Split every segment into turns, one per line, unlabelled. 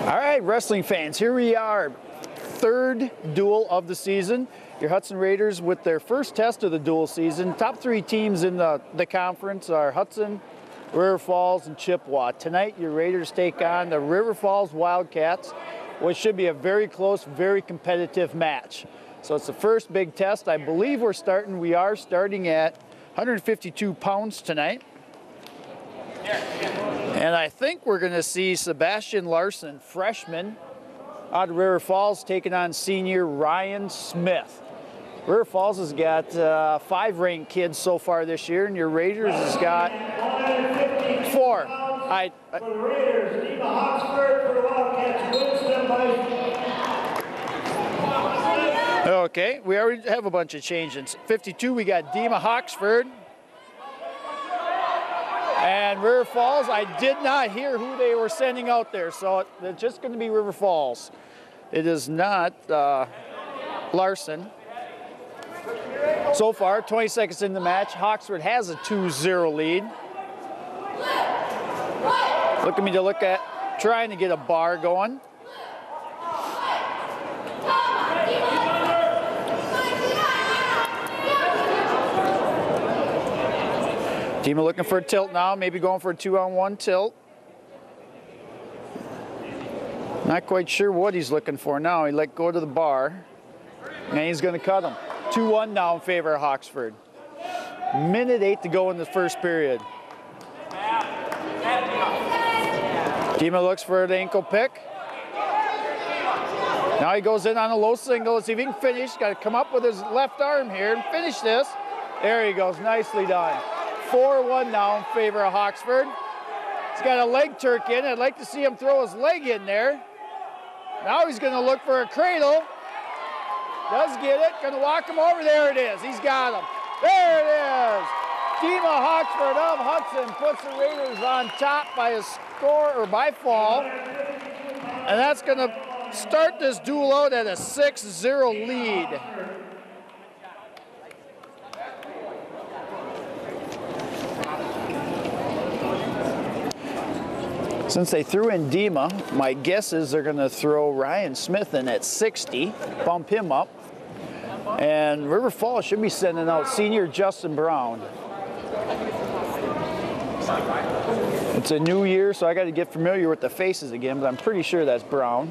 All right, wrestling fans, here we are. Third duel of the season. Your Hudson Raiders with their first test of the duel season. Top three teams in the conference are Hudson, River Falls, and Chippewa. Tonight, your Raiders take on the River Falls Wildcats, which should be a very close, very competitive match. So it's the first big test. I believe we are starting at 152 pounds tonight. And I think we're going to see Sebastian Larson, freshman, out of River Falls, taking on senior Ryan Smith. River Falls has got 5 ranked kids so far this year, and your Raiders has got 4.
For the Raiders, Dima Hawksford. For the Wildcats, Winston by...
Okay, we already have a bunch of changes. 52, we got Dima Hawksford. And River Falls, I did not hear who they were sending out there, so it's just going to be River Falls. It is not Larson. So far, 20 seconds in the match, Hawksford has a 2-0 lead. Trying to get a bar going. Dima looking for a tilt now, maybe going for a 2-on-1 tilt. Not quite sure what he's looking for now. He let go to the bar, and he's going to cut him. 2-1 now in favor of Hawksford. Minute 8 to go in the first period. Dima looks for the ankle pick. Now he goes in on a low single. Let's see if he can finish. Got to come up with his left arm here and finish this. There he goes, nicely done. 4-1 now in favor of Hawksford. He's got a leg turk in. I'd like to see him throw his leg in there. Now he's going to look for a cradle. Does get it. Going to walk him over. There it is. He's got him. There it is. Dima Hawksford of Hudson puts the Raiders on top by a score or by fall. And that's going to start this duel out at a 6-0 lead. Since they threw in Dima, my guess is they're going to throw Ryan Smith in at 60, bump him up. And River Falls should be sending out senior Justin Brown. It's a new year, so I got to get familiar with the faces again, but I'm pretty sure that's Brown.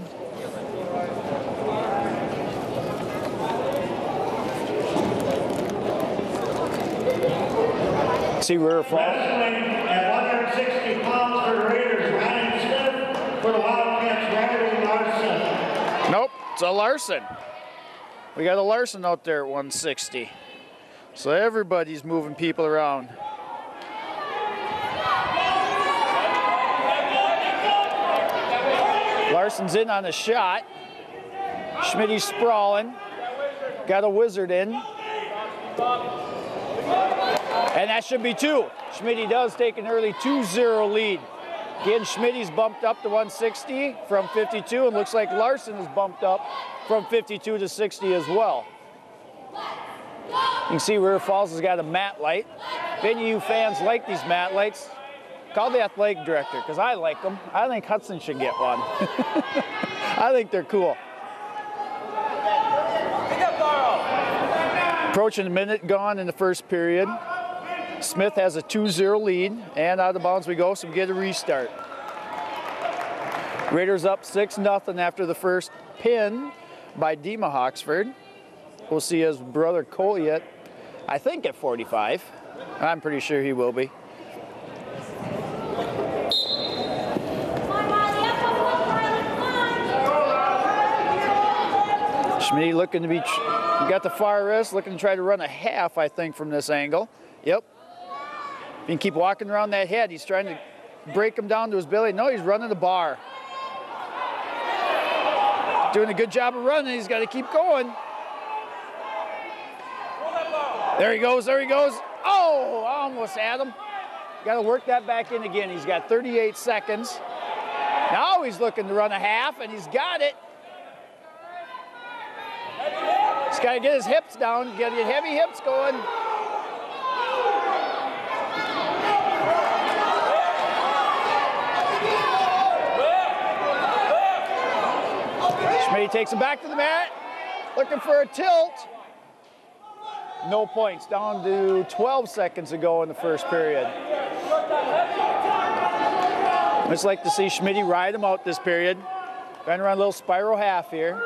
See River Falls.
At 160 pounds for the Raiders, Ryan Smith. For the Wildcats, Riley Larson.
Nope, it's a Larson. We got a Larson out there at 160. So everybody's moving people around. Larson's in on a shot. Schmitty's sprawling. Got a wizard in. And that should be 2. Schmitty does take an early 2-0 lead. Again, Schmitty's bumped up to 160 from 52, and looks like Larson is bumped up from 52 to 60 as well. You can see River Falls has got a mat light. If any of you fans like these mat lights, call the athletic director, because I like them. I think Hudson should get one. I think they're cool. Approaching a minute gone in the first period. Smith has a 2-0 lead, and out of bounds we go, so we get a restart. Raiders up 6-0 after the first pin by Dima Hawksford. We'll see his brother Colliet, I think at 45. I'm pretty sure he will be. Schmitty looking to be, got the far wrist, looking to try to run a half, I think, from this angle. Yep. You can keep walking around that head. He's trying to break him down to his belly. No, he's running the bar. Doing a good job of running. He's got to keep going. There he goes, there he goes. Oh, I almost had him. Got to work that back in again. He's got 38 seconds. Now he's looking to run a half, and he's got it. He's got to get his hips down, get heavy hips going. Schmitty takes him back to the mat, looking for a tilt. No points, down to 12 seconds to go in the first period. I'd just like to see Schmitty ride him out this period. Trying to run a little spiral half here.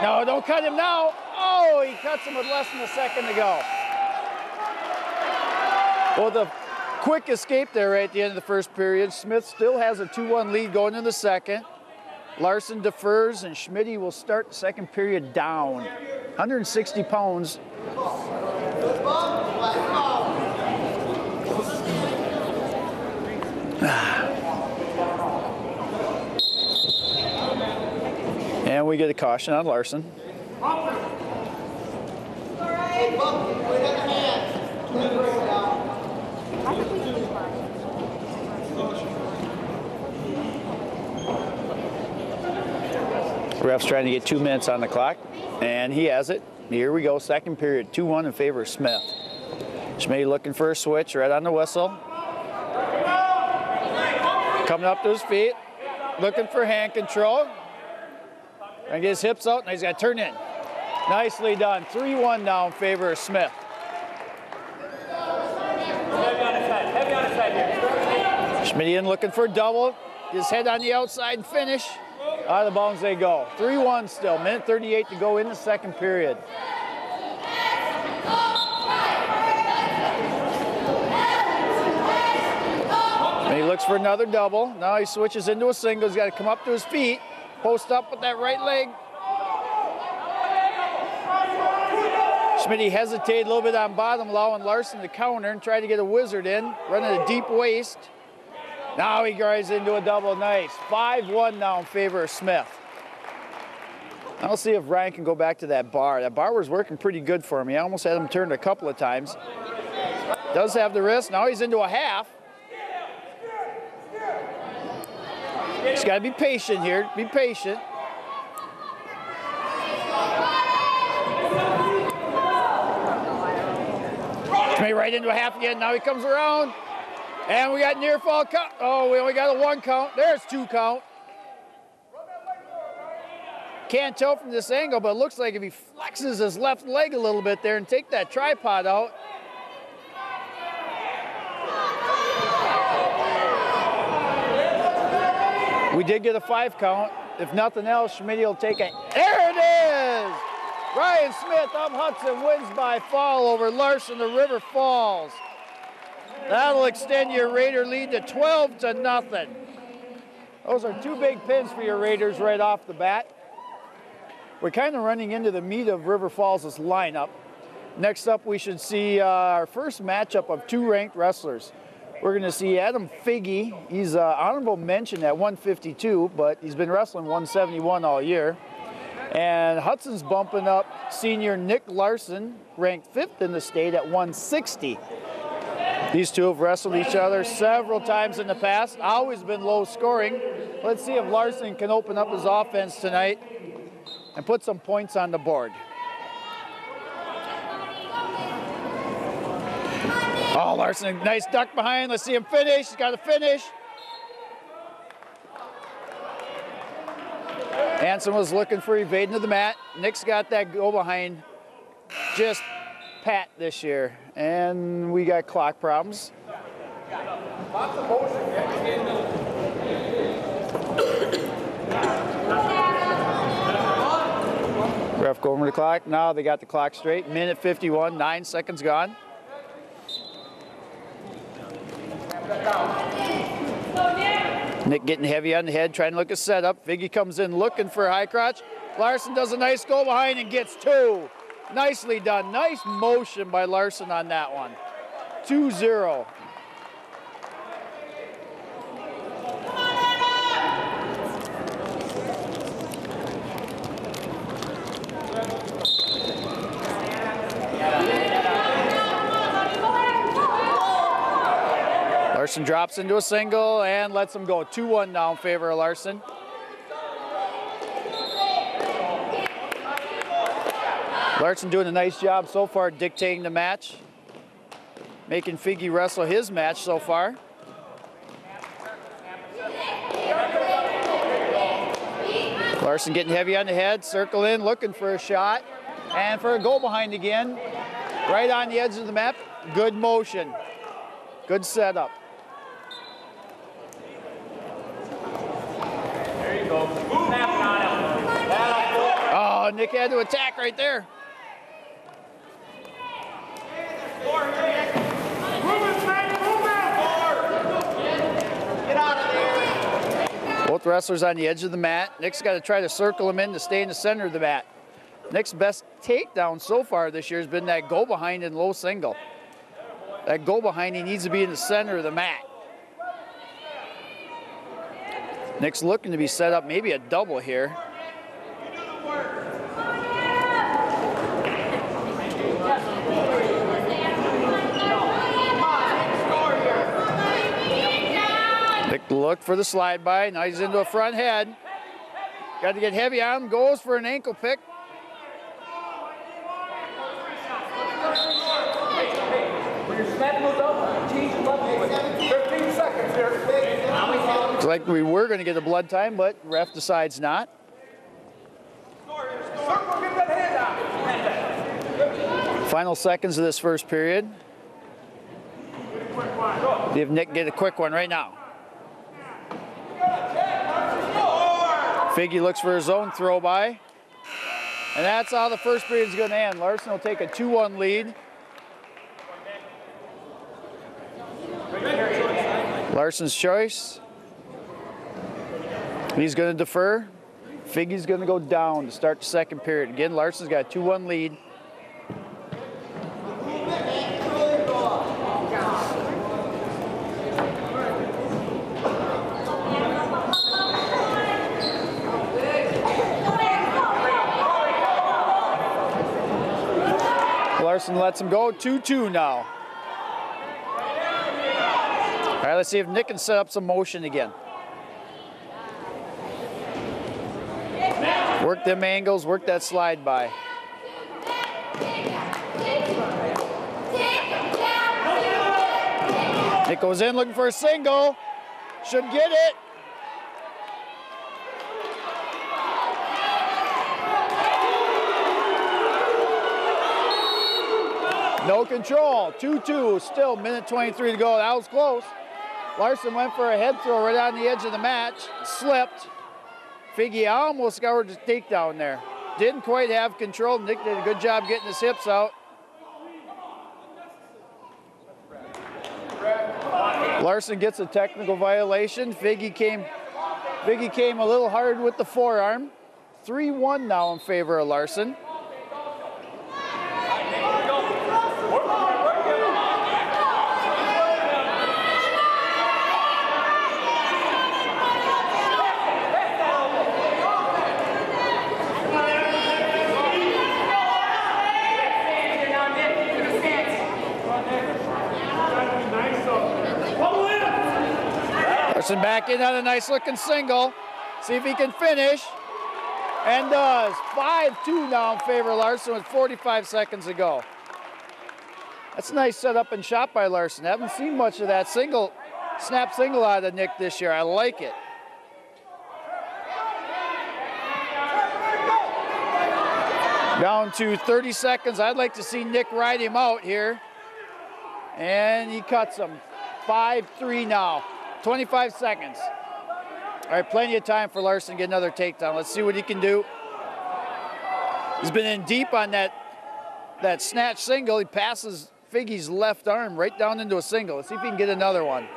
No, don't cut him now. Oh, he cuts him with less than a second to go. Well, the quick escape there right at the end of the first period. Smith still has a 2-1 lead going into the second. Larson defers, and Schmitty will start the second period down. 160 pounds. And we get a caution on Larson. Ref's trying to get 2 minutes on the clock, and he has it. Here we go, second period, 2-1 in favor of Smith. Schmitty looking for a switch right on the whistle. Coming up to his feet, looking for hand control. And get his hips out, and he's got to turn in. Nicely done. 3-1 now in favor of Smith. Schmitty in looking for a double. His head on the outside and finish. Out of the bounds they go. 3-1 still. Minute 38 to go in the second period. And he looks for another double. Now he switches into a single. He's got to come up to his feet. Post up with that right leg. Schmitty hesitated a little bit on bottom, allowing Larson to counter and try to get a wizard in, running a deep waist. Now he drives into a double. Nice. 5-1 now in favor of Smith. I'll see if Ryan can go back to that bar. That bar was working pretty good for him. He almost had him turned a couple of times. Does have the wrist. Now he's into a half. He's got to be patient here. Be patient. Schmitty right into a half again. Now he comes around. And we got near fall count. Oh, we only got a 1 count. There's 2 count. Can't tell from this angle, but it looks like if he flexes his left leg a little bit there and take that tripod out. We did get a 5 count. If nothing else, Schmitty will take it. There it is! Ryan Smith of Hudson wins by fall over Larson of River Falls. That'll extend your Raider lead to 12-0. Those are 2 big pins for your Raiders right off the bat. We're kind of running into the meat of River Falls' lineup. Next up, we should see our first matchup of 2 ranked wrestlers. We're going to see Adam Figge. He's an honorable mention at 152, but he's been wrestling 171 all year. And Hudson's bumping up senior Nick Larson, ranked 5th in the state at 160. These two have wrestled each other several times in the past, always been low scoring. Let's see if Larson can open up his offense tonight and put some points on the board. Oh, Larson, nice duck behind. Let's see him finish. He's got to finish. Hanson was looking for evading to the mat. Nick's got that go behind just pat this year. And we got clock problems. Ref go over the clock. Now they got the clock straight. Minute 51, 9 seconds gone. Nick getting heavy on the head, trying to look at setup. Figge comes in looking for a high crotch. Larson does a nice go behind and gets 2. Nicely done. Nice motion by Larson on that one. 2-0. Larson drops into a single and lets him go. 2-1 now in favor of Larson. Larson doing a nice job so far dictating the match, making Figge wrestle his match so far. Larson getting heavy on the head, circle in, looking for a shot, and for a goal behind again, right on the edge of the map. Good motion, good setup.
There you go.
Oh, Nick had to attack right there. Both wrestlers on the edge of the mat. Nick's got to try to circle him in to stay in the center of the mat. Nick's best takedown so far this year has been that go behind in low single. That go behind, he needs to be in the center of the mat. Nick's looking to be set up maybe a double here. Nick look for the slide by. Now he's into a front head. Got to get heavy on him. Goes for an ankle pick. Looks like we were going to get a blood time, but ref decides not. Final seconds of this first period. See if Nick can get a quick one right now. Figgy looks for his own throw by. And that's how the first period is going to end. Larson will take a 2-1 lead. Larson's choice. He's going to defer. Figgy's going to go down to start the second period. Again, Larson's got a 2-1 lead. Larson lets him go, 2-2 now. All right, let's see if Nick can set up some motion again. Work them angles, work that slide by. Nick goes in looking for a single. Should get it. No control, 2-2, still minute 23 to go. That was close. Larson went for a head throw right on the edge of the match, slipped. Figgy almost got the takedown there. Didn't quite have control. Nick did a good job getting his hips out. Larson gets a technical violation. Figgy came a little hard with the forearm. 3-1 now in favor of Larson. Larson back in on a nice looking single. See if he can finish. And does. 5-2 now in favor of Larson with 45 seconds to go. That's a nice setup and shot by Larson. Haven't seen much of that snap single out of Nick this year. I like it. Down to 30 seconds. I'd like to see Nick ride him out here. And he cuts him. 5-3 now. 25 seconds. All right, plenty of time for Larson to get another takedown. Let's see what he can do. He's been in deep on that snatch single. He passes Figgy's left arm right down into a single. Let's see if he can get another one.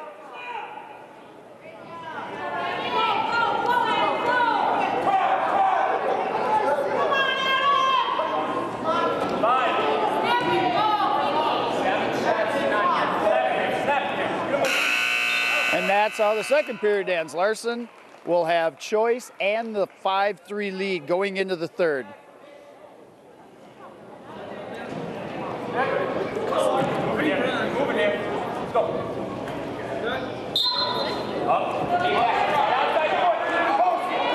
And that's how the second period ends. Larson will have choice and the 5-3 lead going into the third.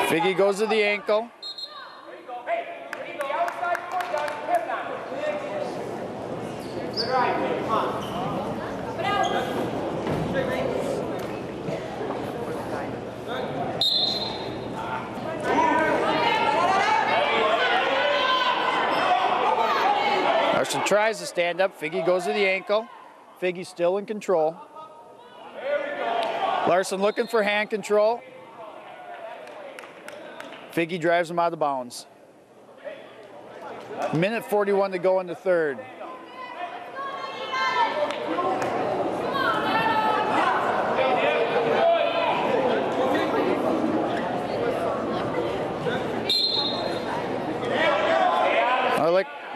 Figgy goes to the ankle. Larson tries to stand up. Figgy goes to the ankle. Figgy's still in control. Larson looking for hand control. Figgy drives him out of bounds. Minute 41 to go in the third.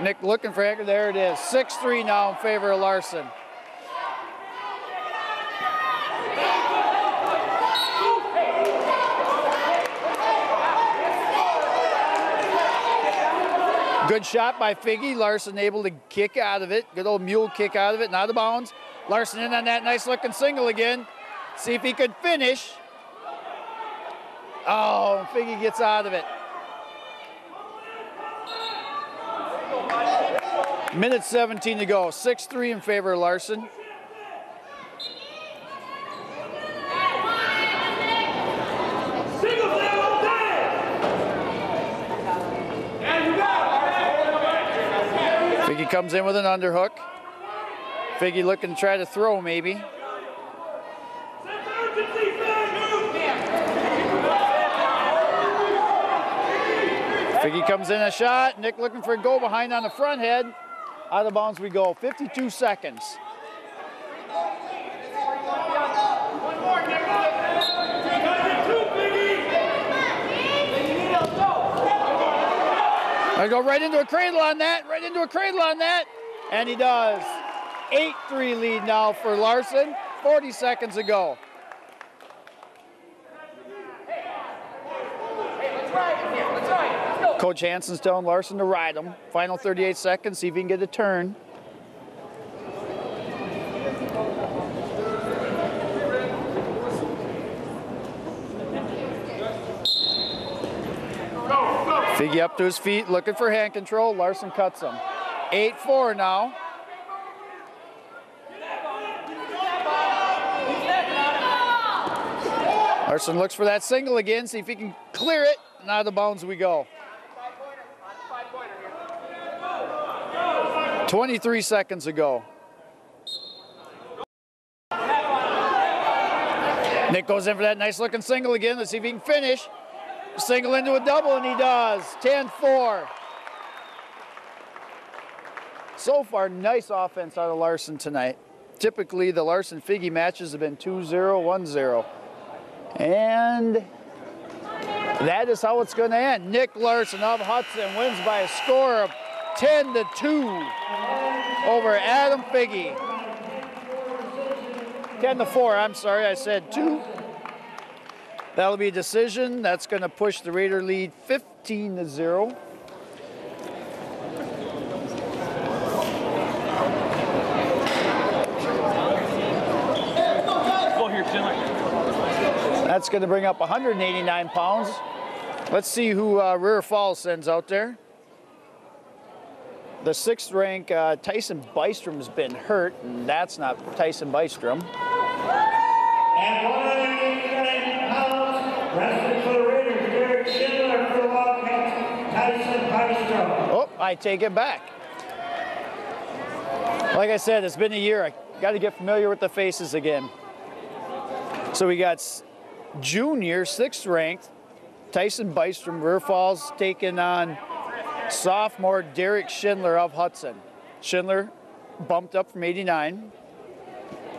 Nick looking for Hacker. There it is. 6-3 now in favor of Larson. Good shot by Figgy. Larson able to kick out of it. Good old mule kick out of it and out of bounds. Larson in on that nice looking single again. See if he could finish. Oh, Figgy gets out of it. Minute 17 to go. 6-3 in favor of Larson. Figgy comes in with an underhook. Figgy looking to try to throw maybe. Figgy comes in a shot. Nick looking for a go behind on the front head. Out of bounds we go. 52 seconds. I go right into a cradle on that. Right into a cradle on that. And he does. 8-3 lead now for Larson. 40 seconds to go. Coach Hansen's telling Larson to ride him. Final 38 seconds, see if he can get a turn. Figgy up to his feet, looking for hand control. Larson cuts him. 8-4 now. Larson looks for that single again, see if he can clear it, and out of the bounds we go. 23 seconds ago. Nick goes in for that nice looking single again. Let's see if he can finish. Single into a double, and he does. 10-4. So far, nice offense out of Larson tonight. Typically, the Larson-Figgy matches have been 2-0, 1-0. And that is how it's going to end. Nick Larson of Hudson wins by a score of 10-2 over Adam Figgy. 10-4, I'm sorry, I said 2. That'll be a decision. That's going to push the Raider lead 15-0. That's going to bring up 189 pounds. Let's see who River Falls sends out there. The 6th rank Tyson Bystrom's been hurt, and that's not Tyson Bystrom.
And 189 pounds, wrestling for the Raiders, Derek Schindler for the Wildcats, Tyson Bystrom.
Oh, I take it back. Like I said, it's been a year. I got to get familiar with the faces again. So we got junior, 6th ranked, Tyson Bystrom, River Falls, taking on sophomore Derek Schindler of Hudson. Schindler bumped up from 89.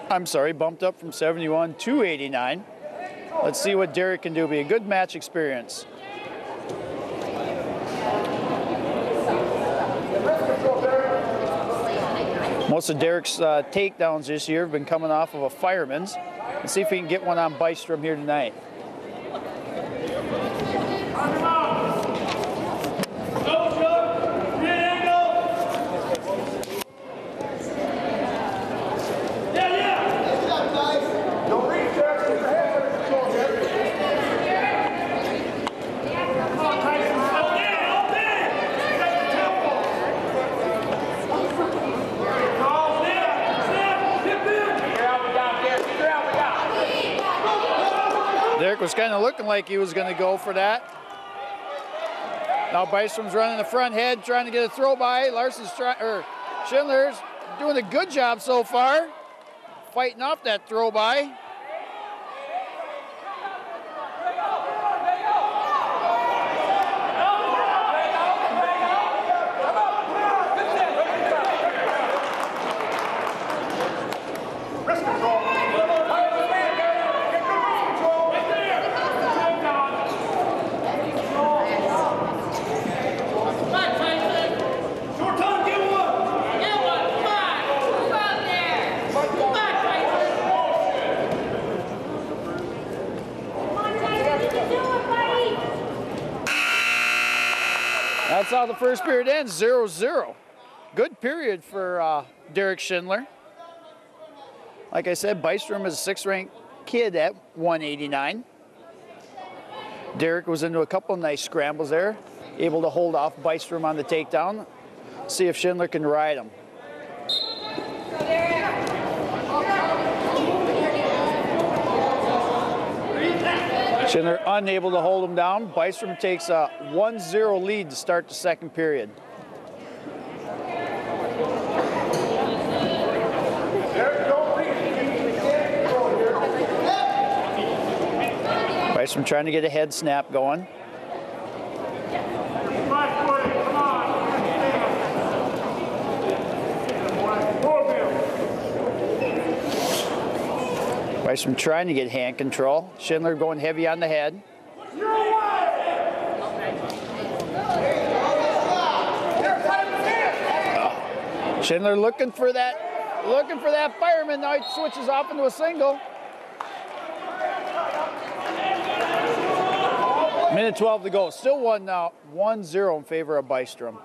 I'm sorry, bumped up from 71 to 89. Let's see what Derek can do. Be a good match experience. Most of Derek's takedowns this year have been coming off of a fireman's. Let's see if we can get one on Bystrom here tonight. Derek was kind of looking like he was going to go for that. Now Bystrom's running the front head, trying to get a throw by. Schindler's doing a good job so far, fighting off that throw by. That's how the first period ends, 0-0. Good period for Derek Schindler. Like I said, Bystrom is a 6th ranked kid at 189. Derek was into a couple of nice scrambles there, able to hold off Bystrom on the takedown. See if Schindler can ride him. Schindler unable to hold him down. Bystrom takes a 1-0 lead to start the second period. Bystrom trying to get a head snap going. Bystrom trying to get hand control. Schindler going heavy on the head. Schindler looking for that fireman. Now he switches off into a single. Minute 12 to go. Still 1-0 in favor of Bystrom.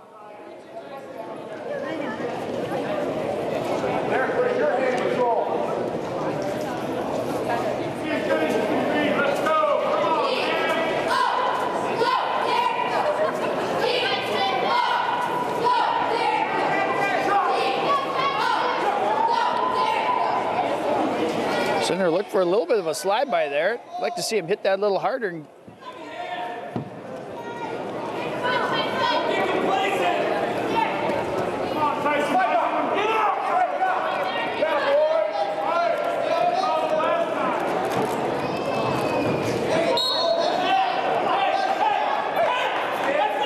Schindler looked for a little bit of a slide by there. I'd like to see him hit that a little harder.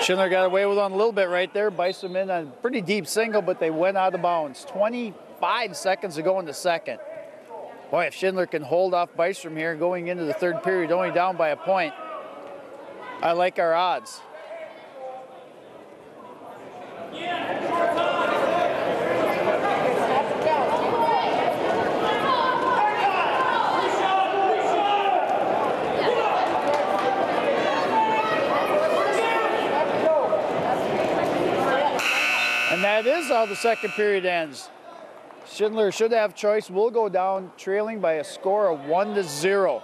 Schindler got away with one a little bit right there. Bystrom in a pretty deep single, but they went out of bounds. 25 seconds to go in the second. Boy, if Schindler can hold off Bystrom here going into the third period, only down by a point, I like our odds. And that is how the second period ends. Schindler should have choice. Will go down trailing by a score of 1-0.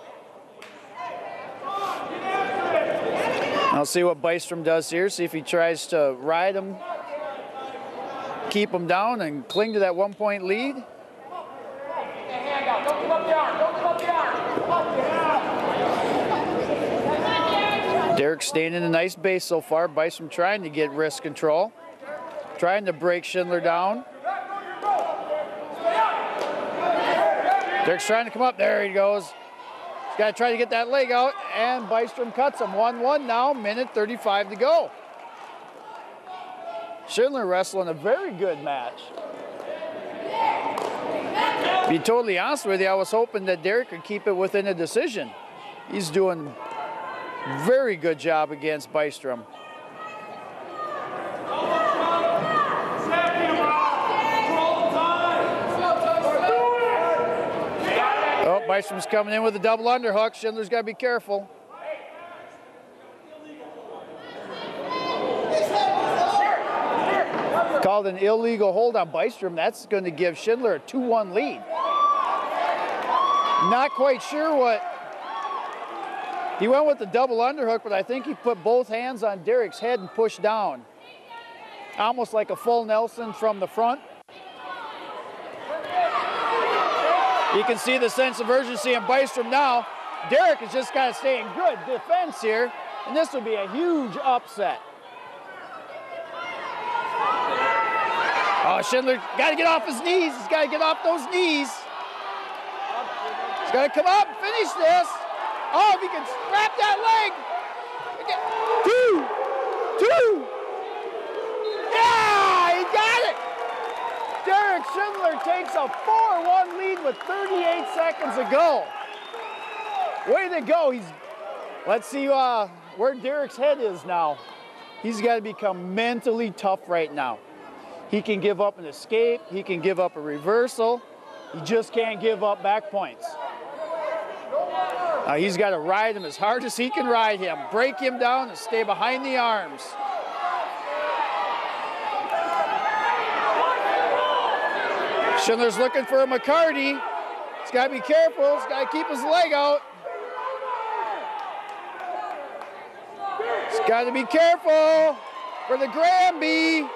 I'll see what Bystrom does here. See if he tries to ride him, keep him down, and cling to that 1-point lead. Derek staying in a nice base so far. Bystrom trying to get wrist control, trying to break Schindler down. Derek's trying to come up. There he goes. He's got to try to get that leg out, and Bystrom cuts him. 1-1 now, minute 35 to go. Schindler wrestling a very good match. To be totally honest with you, I was hoping that Derek could keep it within a decision. He's doing a very good job against Bystrom. Oh, Bystrom's coming in with a double underhook. Schindler's got to be careful. Called an illegal hold on Bystrom. That's going to give Schindler a 2-1 lead. Not quite sure what. He went with the double underhook, but I think he put both hands on Derek's head and pushed down. Almost like a full Nelson from the front. You can see the sense of urgency in Bystrom now. Derek has just got to stay in good defense here, and this would be a huge upset. Oh, Schindler got to get off his knees. He's got to get off those knees. He's got to come up and finish this. Oh, if he can wrap that leg. Two. Yeah, he got it. Derek Schindler takes a 4-1 lead with 38 seconds to go. Way to go. Let's see where Derek's head is now. He's got to become mentally tough right now. He can give up an escape. He can give up a reversal. He just can't give up back points. He's got to ride him as hard as he can ride him. Break him down and stay behind the arms. Schindler's looking for a McCarty. He's got to be careful. He's got to keep his leg out. He's got to be careful for the Granby.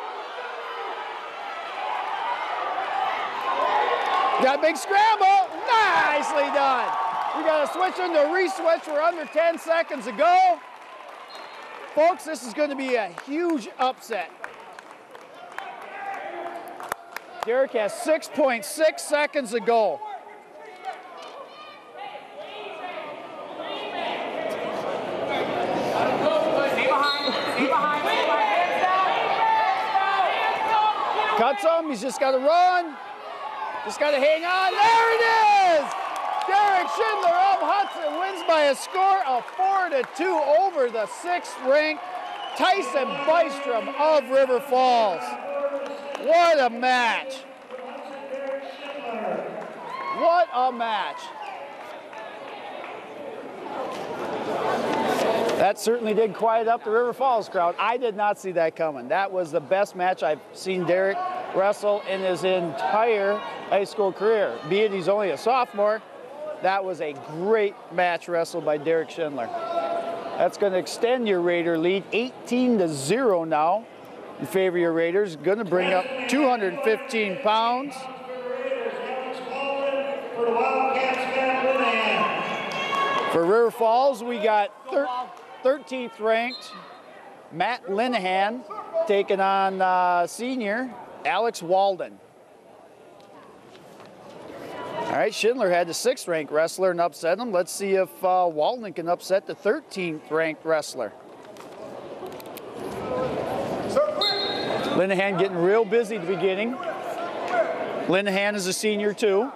Got a big scramble. Nicely done. We got to switch into a re-switch. We're under 10 seconds to go. Folks, this is going to be a huge upset. Derek has 6.6 seconds to go. Cuts him. He's just got to run. Just got to hang on. There it is! Derek Schindler of Hudson wins by a score of 4-2 over the 6th-ranked Tyson Bystrom of River Falls. What a match. What a match. That certainly did quiet up the River Falls crowd. I did not see that coming. That was the best match I've seen Derek wrestle in his entire high school career. Be it he's only a sophomore, that was a great match wrestled by Derek Schindler. That's going to extend your Raider lead 18-0 now in favor of your Raiders. Going to bring up 215 pounds. For River Falls, we got 13th ranked Matt Linehan taking on senior Alex Walden. All right, Schindler had the 6th ranked wrestler and upset him. Let's see if Walden can upset the 13th ranked wrestler. Linehan getting real busy at the beginning. Linehan is a senior too.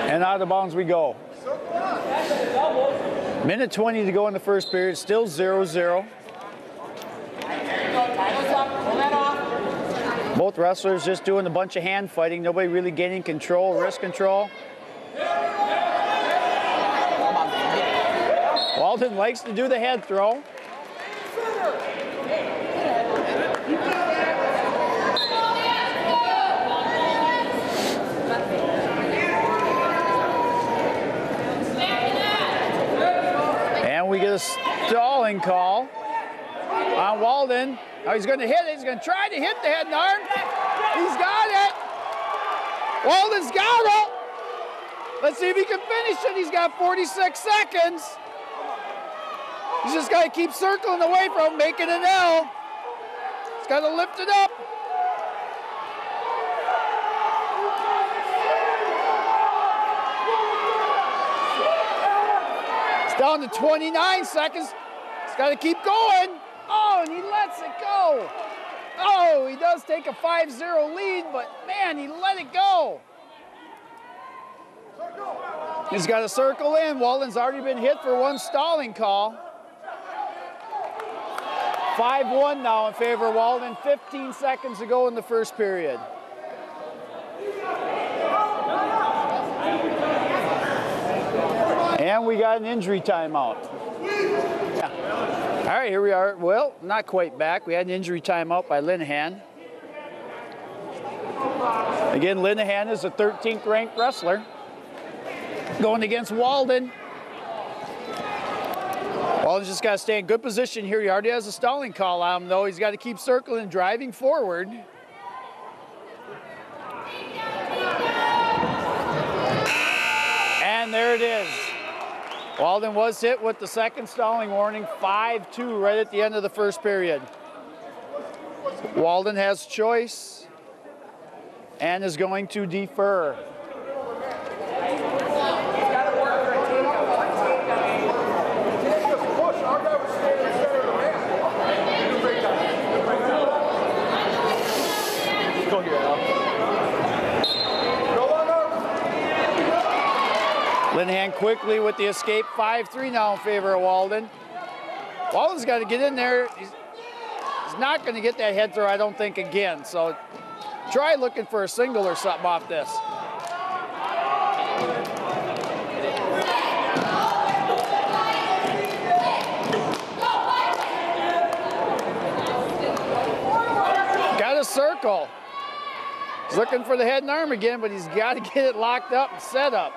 And out of bounds we go. Minute 20 to go in the first period, still 0-0. Both wrestlers just doing a bunch of hand fighting, nobody really gaining control, wrist control. Walden likes to do the head throw. We get a stalling call on Walden. Now he's going to hit it. He's going to try to hit the head and arm. He's got it. Walden's got it. Let's see if he can finish it. He's got 46 seconds. He's just got to keep circling away from him, making an L. He's got to lift it up. Down to 29 seconds. He's got to keep going. Oh, and he lets it go. Oh, he does take a 5-0 lead, but man, he let it go. He's got to circle in. Walden's already been hit for one stalling call. 5-1 now in favor of Walden. 15 seconds to go in the first period. And we got an injury timeout. Yeah. All right, here we are. Well, not quite back. We had an injury timeout by Linehan. Again, Linehan is a 13th ranked wrestler going against Walden. Walden's just got to stay in good position here. He already has a stalling call on him, though. He's got to keep circling, driving forward. And there it is. Walden was hit with the second stalling warning, 5-2 right at the end of the first period. Walden has choice and is going to defer. Linehan quickly with the escape, 5-3 now in favor of Walden. Walden's got to get in there. He's not going to get that head throw, I don't think, again. So try looking for a single or something off this. Got a circle. He's looking for the head and arm again, but he's got to get it locked up and set up.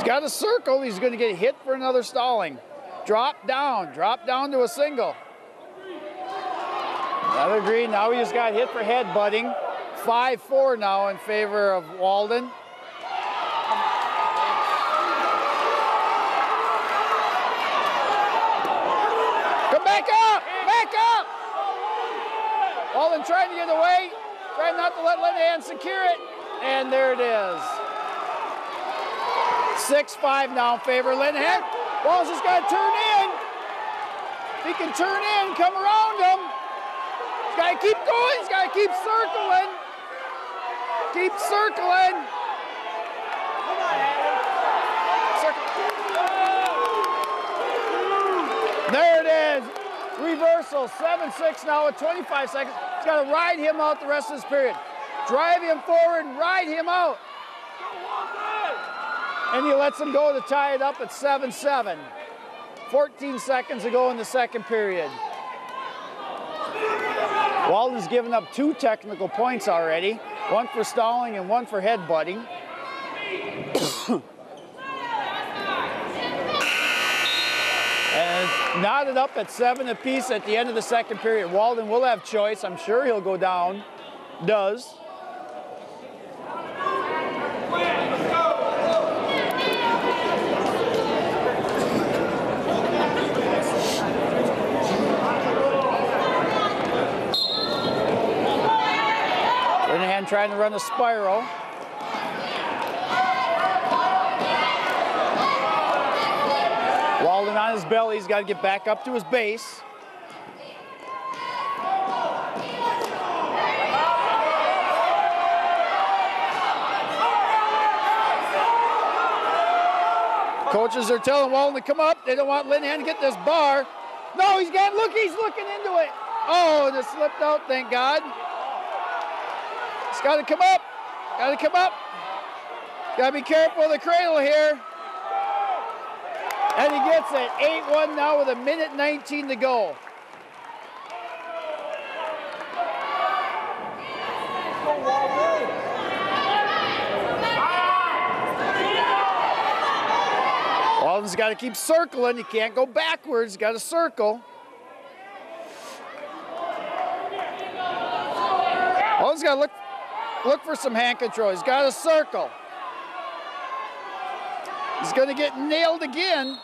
Got a circle, he's going to get hit for another stalling. Drop down to a single. Another green, now he just got hit for headbutting. 5-4 now in favor of Walden. Come back up, back up! Walden trying to get away, trying not to let Linehan secure it, and there it is. 6-5 now in favor of Linehan. Ball's just got to turn in. If he can turn in, come around him. He's got to keep going. He's got to keep circling. Keep circling. Come on, Adam. There it is. Reversal. 7-6 now with 25 seconds. He's got to ride him out the rest of this period. Drive him forward and ride him out. And he lets him go to tie it up at 7-7. 14 seconds to go in the second period. Walden's given up 2 technical points already, one for stalling and one for headbutting. And knotted up at 7 apiece at the end of the second period. Walden will have choice. I'm sure he'll go down. Does. Linehan trying to run a spiral. Walden on his belly, he's got to get back up to his base. Coaches are telling Walden to come up. They don't want Linehan to get this bar. No, he's looking into it. Oh, and it slipped out, thank God. He's got to come up. Got to come up. Got to be careful of the cradle here. And he gets it. 8-1 now with 1:19 to go. Walden's got to keep circling. He can't go backwards. He's got to circle. Walden's got to look for some hand control. He's got to circle. He's going to get nailed again.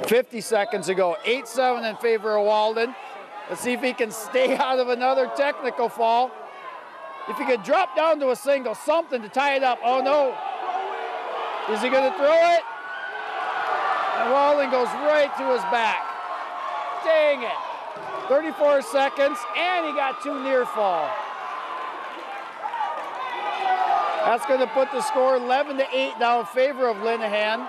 $50 seconds to go. 8-7 in favor of Walden. Let's see if he can stay out of another technical fall. If he could drop down to a single, something to tie it up. Oh no. Is he going to throw it? And Walden goes right to his back. Dang it. 34 seconds, and he got 2 near fall. That's going to put the score 11-8 now in favor of Linehan.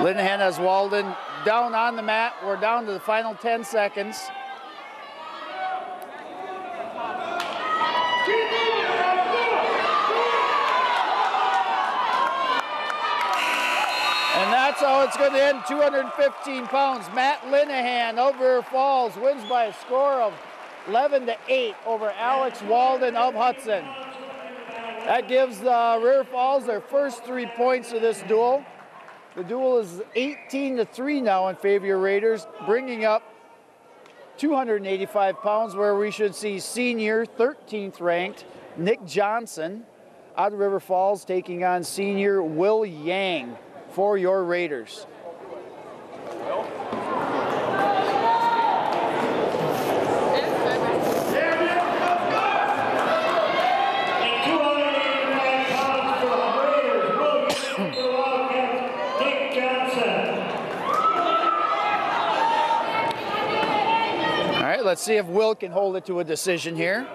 Linehan has Walden down on the mat. We're down to the final 10 seconds. And that's how it's going to end, 215 pounds. Matt Linehan of River Falls wins by a score of 11-8 over Alex Walden of Hudson. That gives the River Falls their first 3 points of this duel. The duel is 18-3 now in favor of your Raiders, bringing up 285 pounds, where we should see senior 13th ranked Nick Johnson out of River Falls taking on senior Will Yang for your Raiders. Let's see if Will can hold it to a decision here.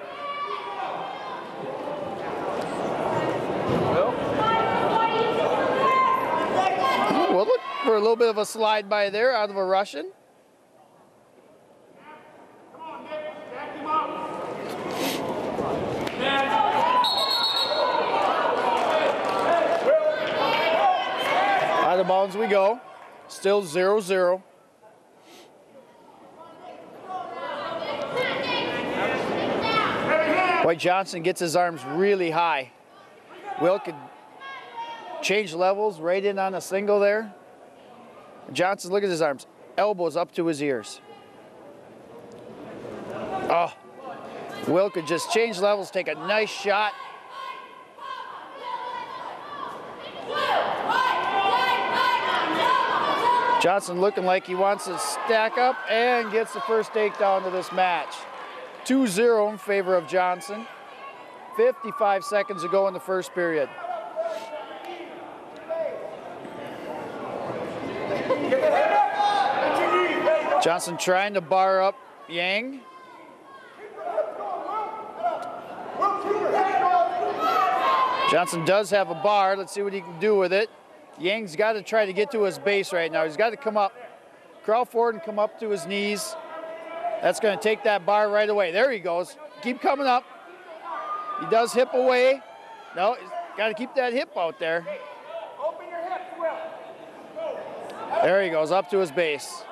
We'll look for a little bit of a slide by there out of a Russian. Out of bounds we go. Still 0-0. White Johnson gets his arms really high. Will could change levels right in on a single there. Johnson, look at his arms. Elbows up to his ears. Oh, Will could just change levels, take a nice shot. Johnson looking like he wants to stack up and gets the first takedown of this match. 2-0 in favor of Johnson. 55 seconds to go in the first period. Johnson trying to bar up Yang. Johnson does have a bar. Let's see what he can do with it. Yang's got to try to get to his base right now. He's got to come up, crawl forward and come up to his knees. That's going to take that bar right away. There he goes. Keep coming up. He does hip away. No, he's got to keep that hip out there.
Open your hips, Will.
There he goes, up to his base.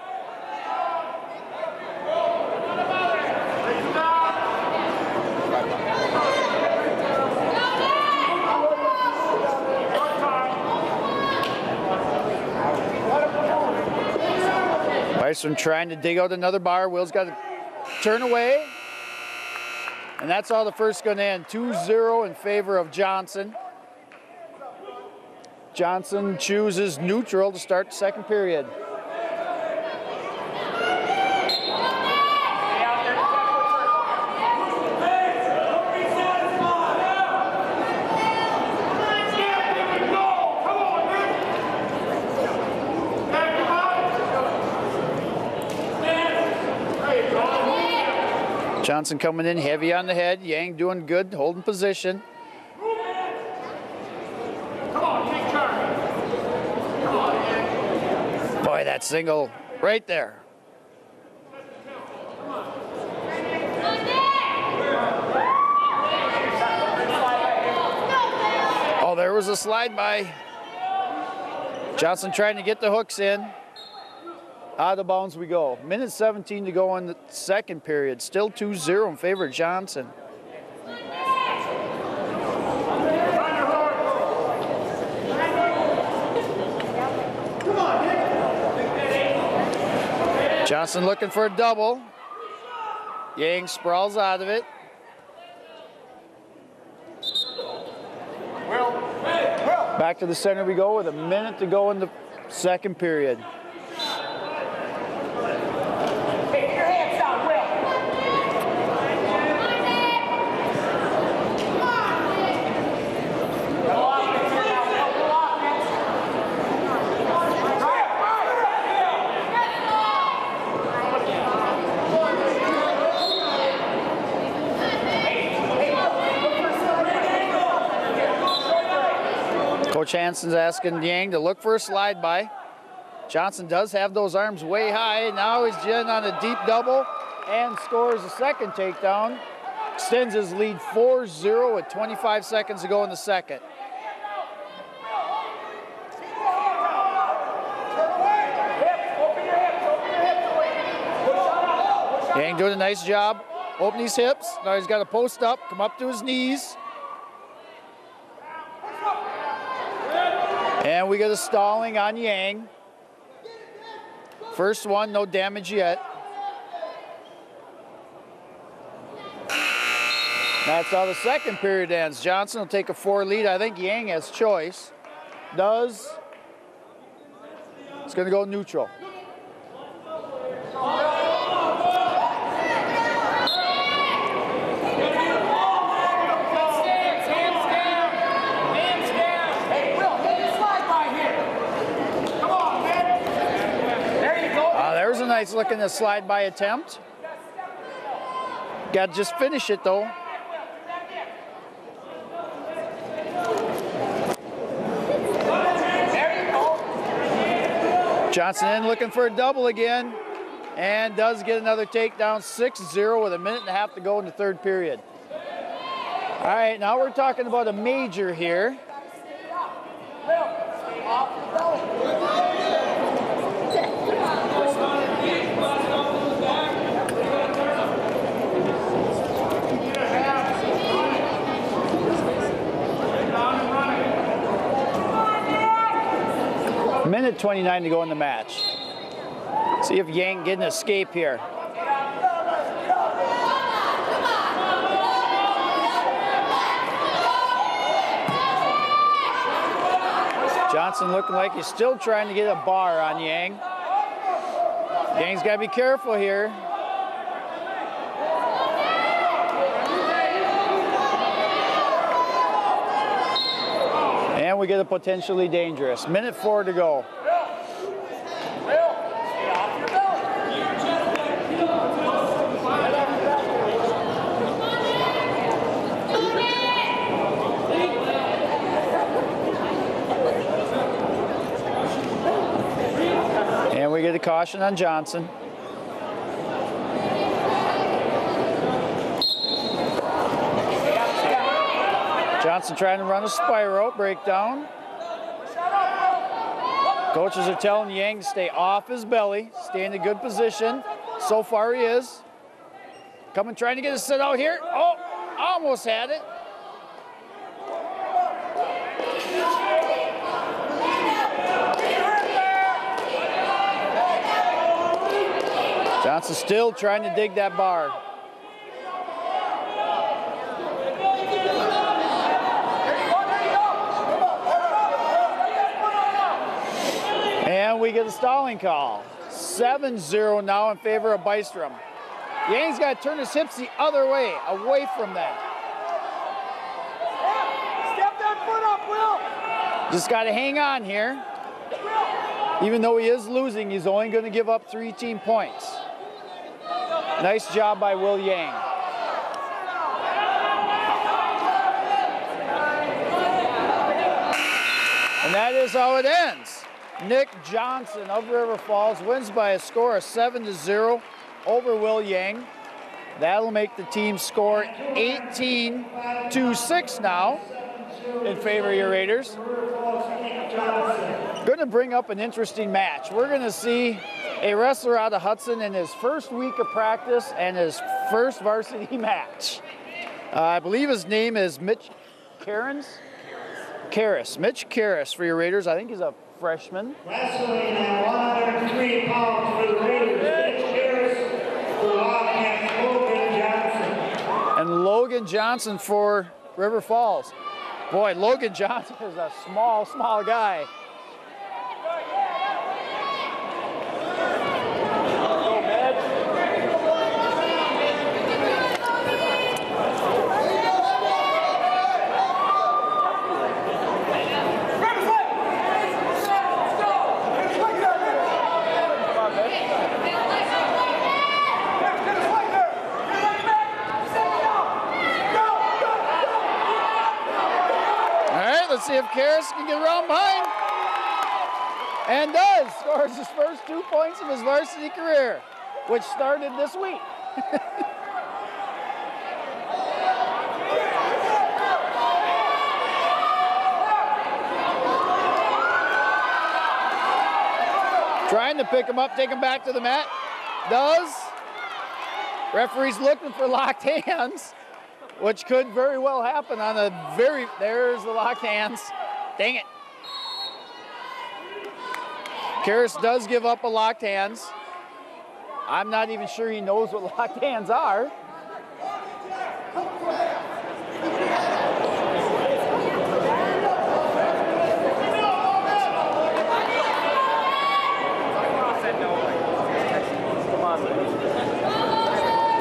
Bison trying to dig out another bar. Will's got to turn away. And that's how the first going to end. 2-0 in favor of Johnson. Johnson chooses neutral to start the second period. Johnson coming in heavy on the head. Yang doing good, holding position. Boy, that single right there. Oh, there was a slide by. Johnson trying to get the hooks in. Out of bounds we go. Minute 17 to go in the second period. Still 2-0 in favor of Johnson. Johnson looking for a double. Yang sprawls out of it. Back to the center we go with a minute to go in the second period. Coach Hansen's asking Yang to look for a slide by. Johnson does have those arms way high. Now he's in on a deep double and scores a second takedown. Extends his lead 4-0 with 25 seconds to go in the second. Yang doing a nice job. Open his hips. Now he's got to post up, come up to his knees. And we get a stalling on Yang. First one, no damage yet. That's how the second period ends. Johnson will take a 4 lead. I think Yang has choice. Does. It's going to go neutral. There's a nice look in the slide by attempt. Got to just finish it though. Johnson in looking for a double again and does get another takedown, 6-0 with a minute and a half to go in the third period. All right, now we're talking about a major here. Minute 29 to go in the match. See if Yang get an escape here. Johnson looking like he's still trying to get a bar on Yang. Yang's got to be careful here. And we get a potentially dangerous. Minute 4 to go. And we get a caution on Johnson. Johnson trying to run a spiral, breakdown. Coaches are telling Yang to stay off his belly, stay in a good position. So far he is. Coming, trying to get a sit out here. Oh, almost had it. Johnson still trying to dig that bar. And we get a stalling call. 7-0 now in favor of Bystrom. Yang's got to turn his hips the other way, away from that.
Step that foot up, Will.
Just got to hang on here. Even though he is losing, he's only going to give up 3 team points. Nice job by Will Yang. And that is how it ends. Nick Johnson of River Falls wins by a score of 7-0 over Will Yang. That'll make the team score 18-6 now in favor of your Raiders. Going to bring up an interesting match. We're going to see a wrestler out of Hudson in his first week of practice and his first varsity match. I believe his name is Mitch Karras. Mitch Karras for your Raiders. I think he's a freshman.
Wrestling at 103 pounds for the Raiders, Mitch Karras for Wildcats, Logan Johnson.
And Logan Johnson for River Falls. Boy, Logan Johnson is a small guy. Let's see if Karras can get around behind. And does. Scores his first 2 points of his varsity career, which started this week. Trying to pick him up, take him back to the mat. Does. Referee's looking for locked hands, which could very well happen on a there's the locked hands. Dang it. Karras does give up a locked hands. I'm not even sure he knows what locked hands are.
Come on.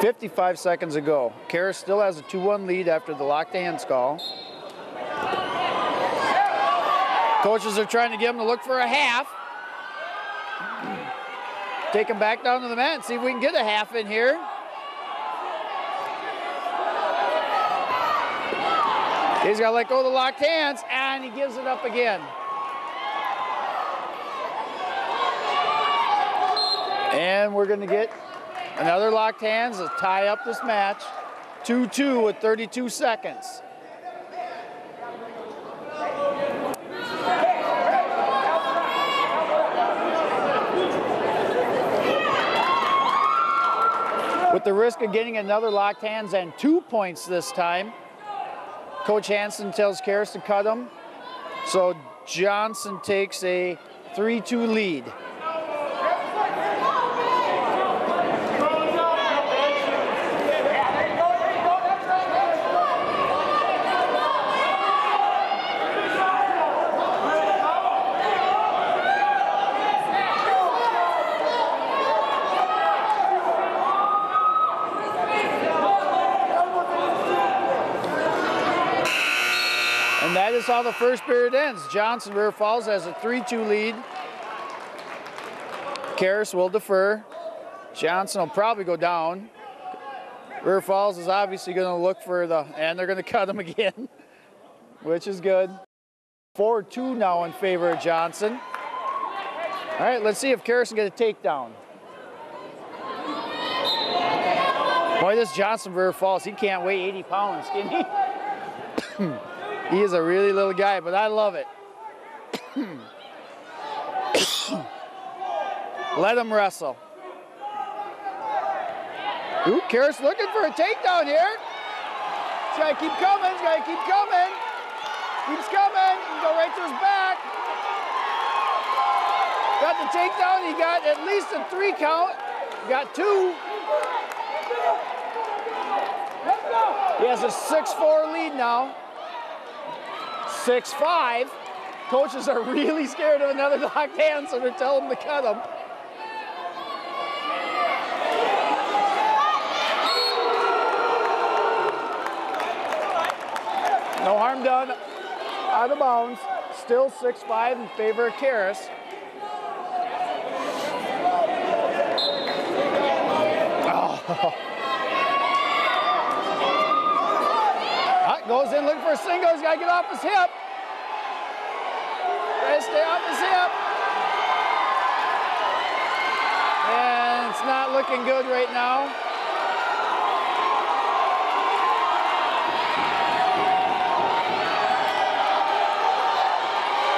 55 seconds ago. Karras still has a 2-1 lead after the locked hands call. Coaches are trying to get him to look for a half. Take him back down to the mat and see if we can get a half in here. He's got to let go of the locked hands, and he gives it up again. And we're going to get another locked hands to tie up this match. 2-2 with 32 seconds. With the risk of getting another locked hands and 2 points this time, Coach Hansen tells Karras to cut him. So Johnson takes a 3-2 lead. And that is how the first period ends. Johnson, River Falls has a 3-2 lead. Karras will defer. Johnson will probably go down. River Falls is obviously going to look for and they're going to cut him again, which is good. 4-2 now in favor of Johnson. All right, let's see if Karras can get a takedown. Boy, this Johnson, River Falls, he can't weigh 80 pounds, can he? He is a really little guy, but I love it. Let him wrestle. Ooh, Karras looking for a takedown here. He's got to keep coming. He's got to keep coming. Keeps coming. He can go right to his back. Got the takedown. He got at least a 3 count. Got 2. He has a 6-4 lead now. 6-5. Coaches are really scared of another locked hand, so they're telling him to cut him. No harm done. Out of bounds. Still 6-5 in favor of Karras. Oh. Goes in looking for a single. He's got to get off his hip. Try to stay off his hip. And it's not looking good right now.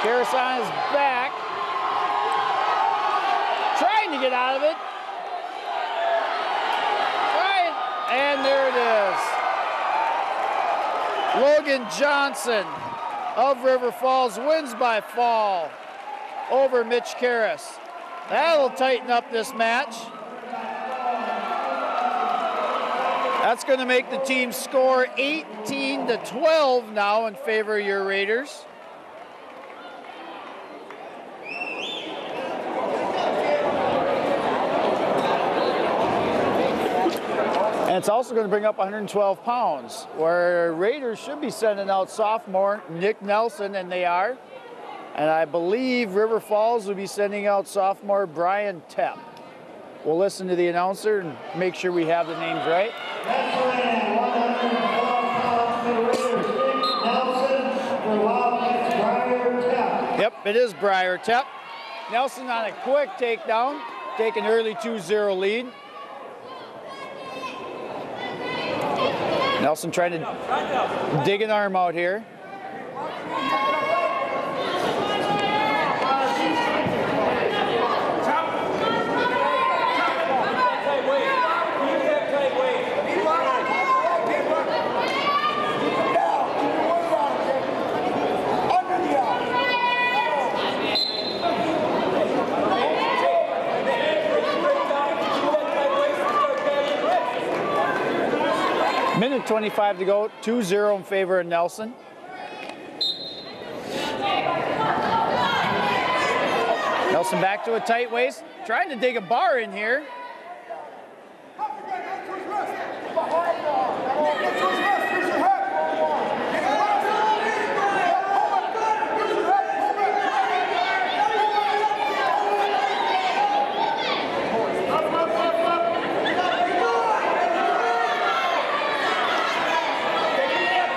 Karras on his back. Trying to get out of it. Trying. And there it is. Logan Johnson of River Falls wins by fall over Mitch Karras. That'll tighten up this match. That's going to make the team score 18-12 now in favor of your Raiders. And it's also going to bring up 112 pounds, where Raiders should be sending out sophomore Nick Nelson, and they are. And I believe River Falls will be sending out sophomore Brian Tepp. We'll listen to the announcer and make sure we have the names right. Yep, it is Briar Tepp. Nelson on a quick takedown, take an early 2-0 lead. Nelson trying to dig an arm out here. Minute 25 to go, 2-0 in favor of Nelson. Nelson back to a tight waist, trying to dig a bar in here.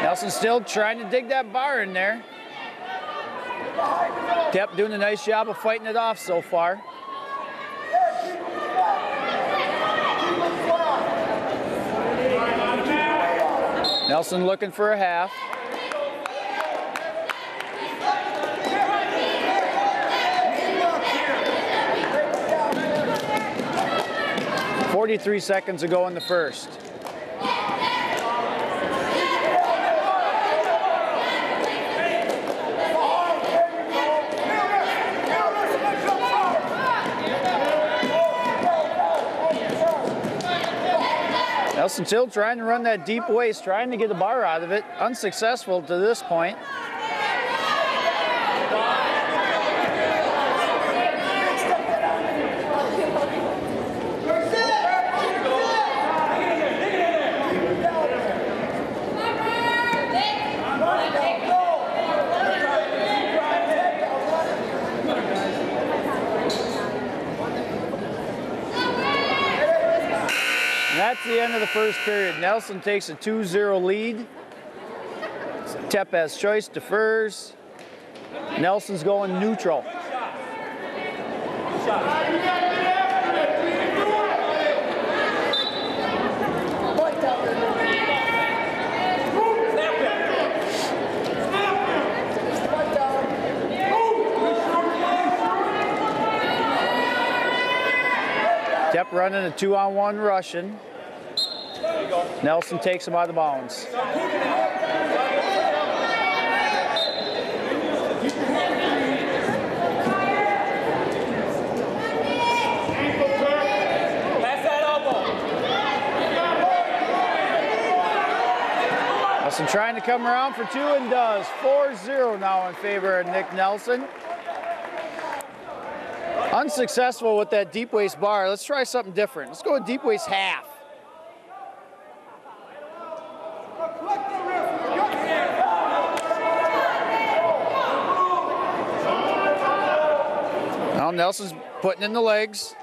Nelson still trying to dig that bar in there. Tep doing a nice job of fighting it off so far. Nelson looking for a half. .43 seconds to go in the first. Nelson still trying to run that deep waist, trying to get the bar out of it. Unsuccessful to this point. That's the end of the first period. Nelson takes a 2-0 lead. Tep has choice, defers. Nelson's going neutral. Tep running a 2-on-1 Russian. Nelson takes him out of bounds. Nelson trying to come around for two and does. 4-0 now in favor of Nick Nelson. Unsuccessful with that deep waist bar. Let's try something different. Let's go with deep waist half. Now Nelson's putting in the legs.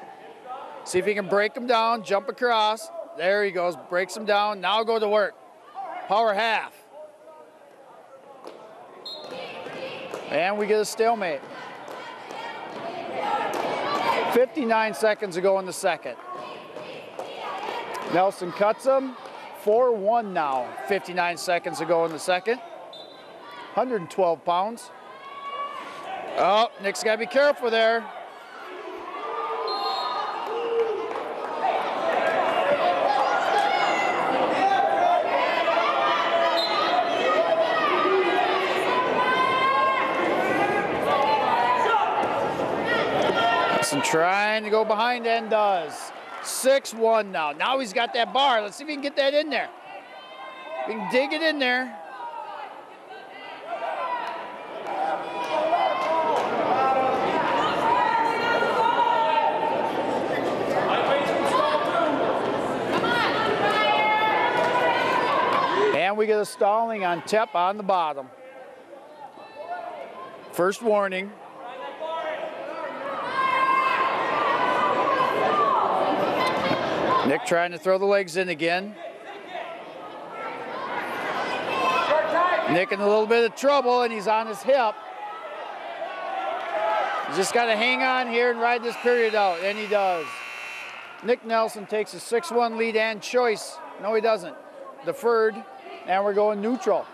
See if he can break him down, jump across. There he goes, breaks him down. Now go to work. Power half. And we get a stalemate. 59 seconds to go in the second. Nelson cuts him. 4-1 now. 59 seconds to go in the second. 112 pounds. Oh, Nick's got to be careful there. Nelson trying to go behind and does. 6-1 now. Now he's got that bar. Let's see if he can get that in there. We can dig it in there. And we get a stalling on Tep on the bottom. First warning. Nick trying to throw the legs in again. Nick in a little bit of trouble and he's on his hip. He's just got to hang on here and ride this period out, and he does. Nick Nelson takes a 6-1 lead and choice. No, he doesn't. Deferred, and we're going neutral.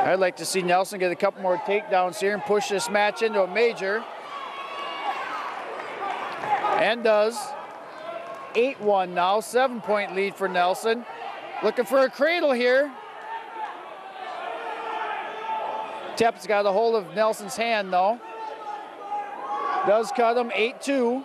I'd like to see Nelson get a couple more takedowns here and push this match into a major. And does. 8-1 now, 7-point lead for Nelson. Looking for a cradle here. Tepp's got a hold of Nelson's hand though. Does cut him, 8-2.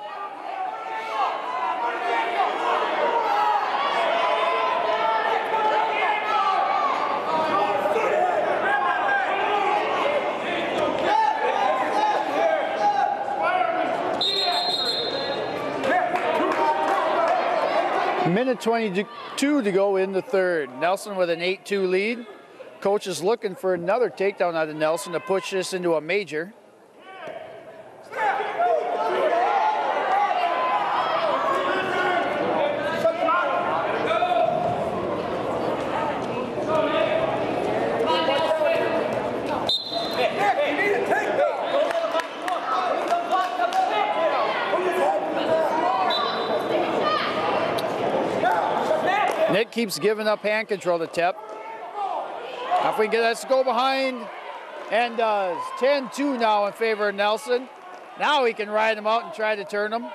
Minute 22 to go in the third. Nelson with an 8-2 lead. Coach is looking for another takedown out of Nelson to push this into a major. Nick keeps giving up hand control to Tepp. If we can get us to go behind, and does. 10-2 now in favor of Nelson. Now he can ride him out and try to turn him.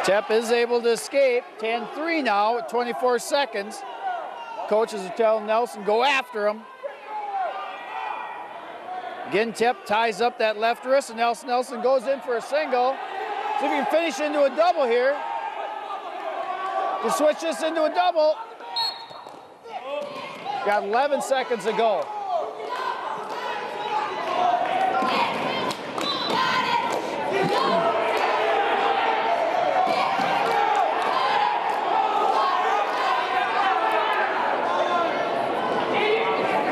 Tepp is able to escape. 10-3 now at 24 seconds. Coaches are telling Nelson, go after him. Again, Tepp ties up that left wrist, and Nelson goes in for a single. See if he can finish into a double here. To switch this into a double. Got 11 seconds to go.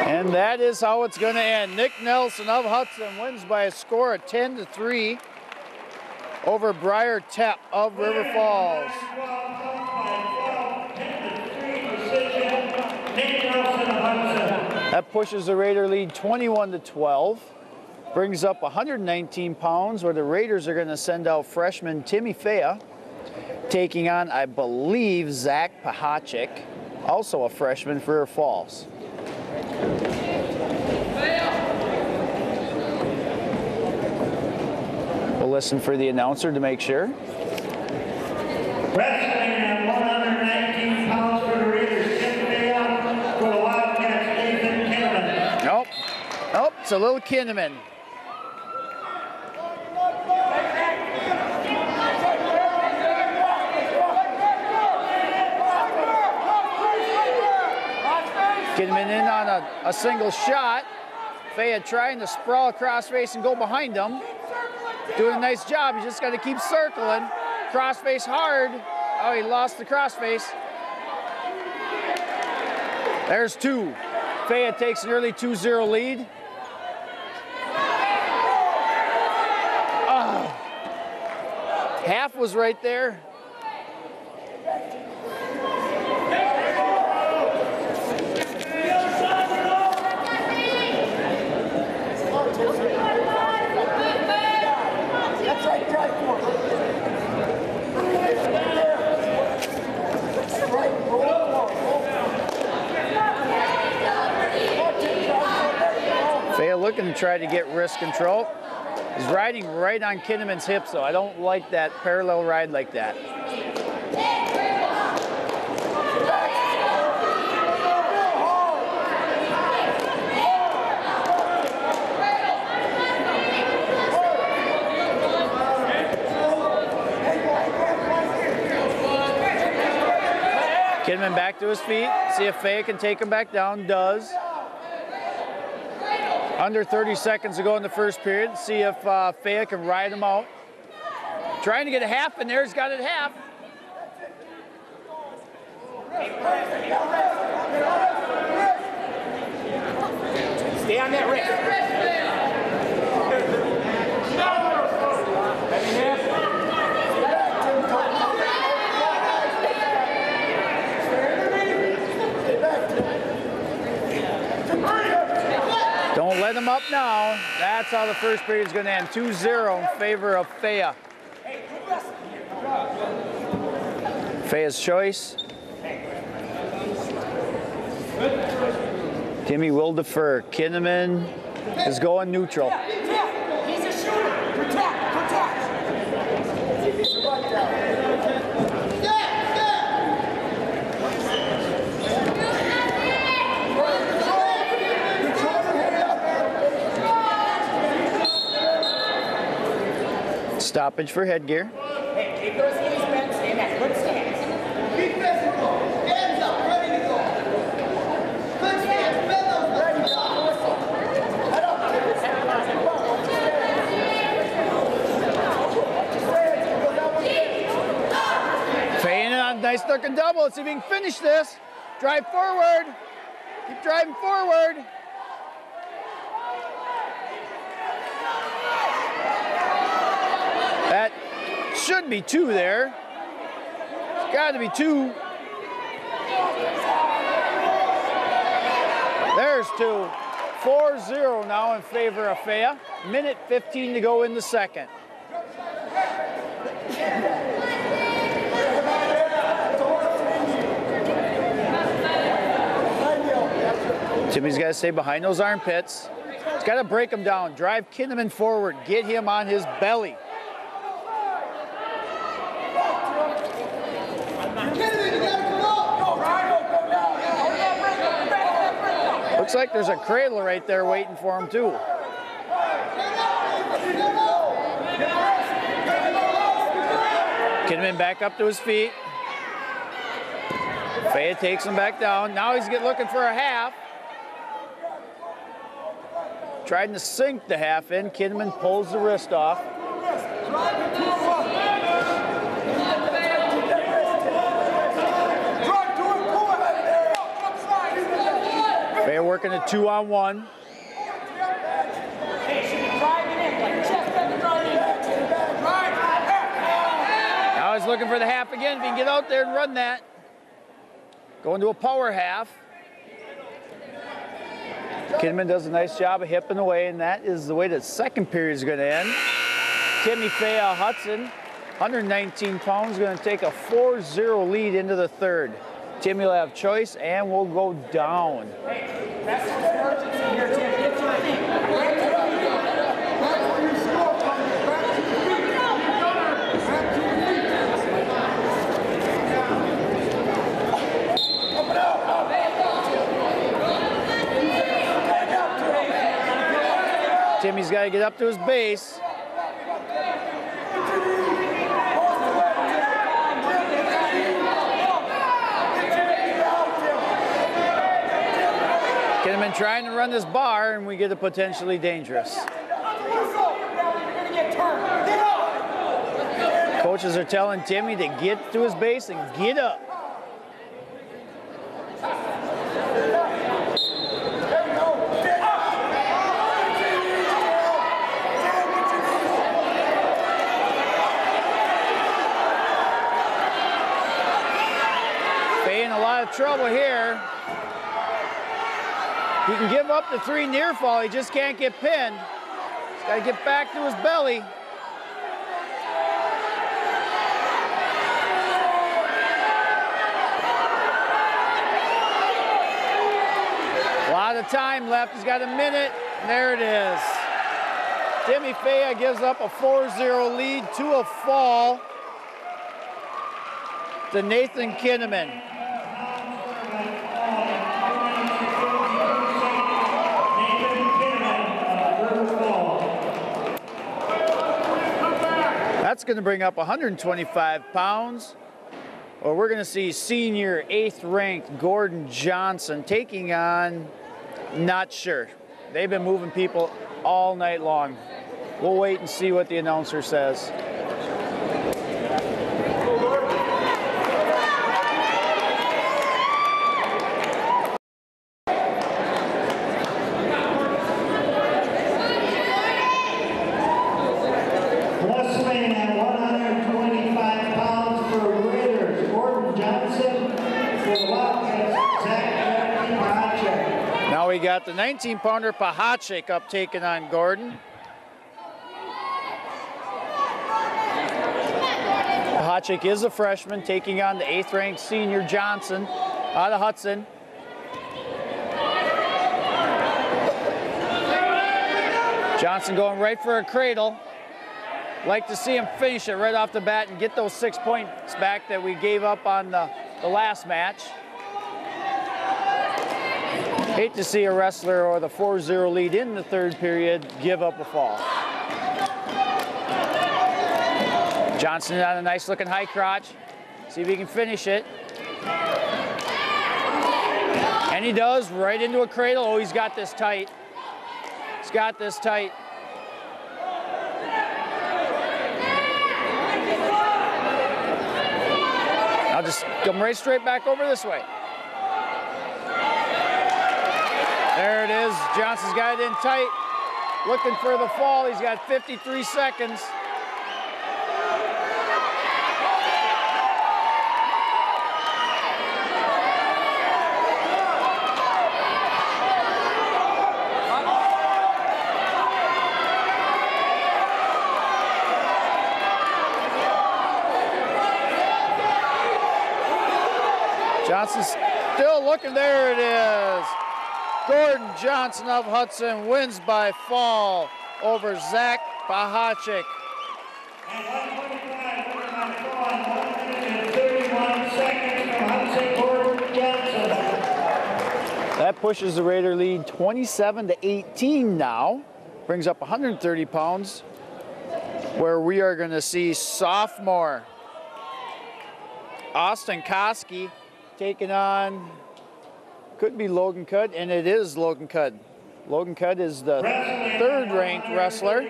And that is how it's going to end. Nick Nelson of Hudson wins by a score of 10-3 over Briar Tepp of River Falls. That pushes the Raider lead 21-12. Brings up 119 pounds, where the Raiders are going to send out freshman Timmy Fea, taking on, I believe, Zach Pahachik, also a freshman for River Falls. We'll listen for the announcer to make sure.
Wrestling at 119 pounds for the Raiders, Tim Fea, for the Wildcats, Ethan Kinnaman.
Nope. Nope, it's a little Kinnaman. Kinnaman in on a single shot. Fea trying to sprawl across face and go behind him. Doing a nice job. You just got to keep circling. Crossface hard. Oh, he lost the crossface. There's two. Fea takes an early 2-0 lead. Oh. Half was right there. Fea looking to try to get wrist control. He's riding right on Kinnaman's hips, though. I don't like that parallel ride like that. Kinnaman back to his feet. See if Fea can take him back down. Does. Under 30 seconds to go in the first period. See if Faya can ride him out. Trying to get a half in there. He's got it half.
Stay on that wrist.
Don't let him up now. That's how the first period is going to end. 2-0 in favor of Faya. Faya's choice. Timmy will defer. Kinnaman is going neutral.
He's a shooter. Protect.
Stoppage for headgear.
Hey, keep those knees bent. Stay in that good stance. Keep physical. Hands up. Ready to go. Good stance. Bend those legs. Ready to go. Head up.
Faying on nice looking double. Let's see if he can finish this. Drive forward. Keep driving forward. That should be 2 there. It's got to be 2. There's 2. 4-0 now in favor of Faya. Minute 15 to go in the second. Timmy's got to stay behind those armpits. He's got to break him down. Drive Kinnaman forward. Get him on his belly. Looks like there's a cradle right there waiting for him too. Kinnaman back up to his feet. Faya takes him back down. Now he's looking for a half. Trying to sink the half in. Kinnaman pulls the wrist off. Faya working a 2-on-1. Now he's looking for the half again. If he can get out there and run that. Going to a power half. Kinnaman does a nice job of hipping away, and that is the way the second period is going to end. Timmy Faya Hudson, 119 pounds, going to take a 4-0 lead into the third. Timmy will have choice and will go down. Timmy's got to get up to his base. Kinnaman trying to run this bar, and we get it potentially dangerous. Coaches are telling Timmy to get to his base and get up. Faya in a lot of trouble here. He can give up the 3 near fall, he just can't get pinned. He's got to get back to his belly. A lot of time left, he's got a minute, and there it is. Timmy Faya gives up a 4-0 lead to a fall to Nathan Kinnaman. That's going to bring up 125 pounds. Or we're going to see senior 8th ranked Gordon Johnson taking on, not sure. They've been moving people all night long. We'll wait and see what the announcer says.
Wrestling at 125 pounds for Raiders, Gordon Johnson. For the Wildcats, Zach Pahacek.
Now we got the 19-pounder Pahacek up taking on Gordon. Pahacek is a freshman taking on the 8th-ranked senior Johnson out of Hudson. Johnson going right for a cradle. Like to see him finish it right off the bat and get those 6 points back that we gave up on the last match. Hate to see a wrestler or the 4-0 lead in the 3rd period give up a fall. Johnson on a nice looking high crotch. See if he can finish it. And he does, right into a cradle. Oh, he's got this tight. He's got this tight. I'll just come right straight back over this way. There it is. Johnson's got it in tight. Looking for the fall. He's got 53 seconds. Johnson's still looking. There it is. Gordon Johnson of Hudson wins by fall over Zach Pahacek.
And 125 winner by fall, 131 seconds from Hudson, Gordon Johnson.
That pushes the Raider lead 27-18 now. Brings up 130 pounds, where we are going to see sophomore Austin Koski taking on, could be Logan Cudd, and it is Logan Cudd. Logan Cudd is the 3rd-ranked wrestler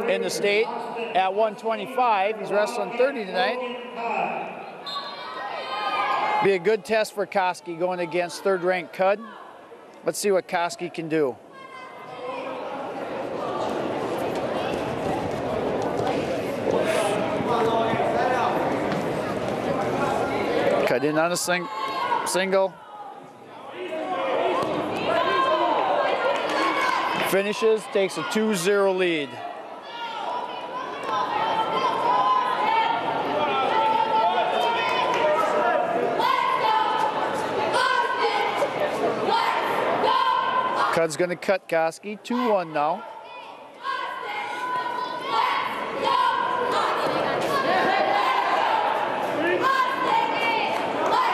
in the state at 125. He's wrestling 30 tonight. Be a good test for Koski going against 3rd-ranked Cudd. Let's see what Koski can do. Cut in on a single. Finishes, takes a 2-0 lead. Cudd's gonna cut Koski, 2-1 now.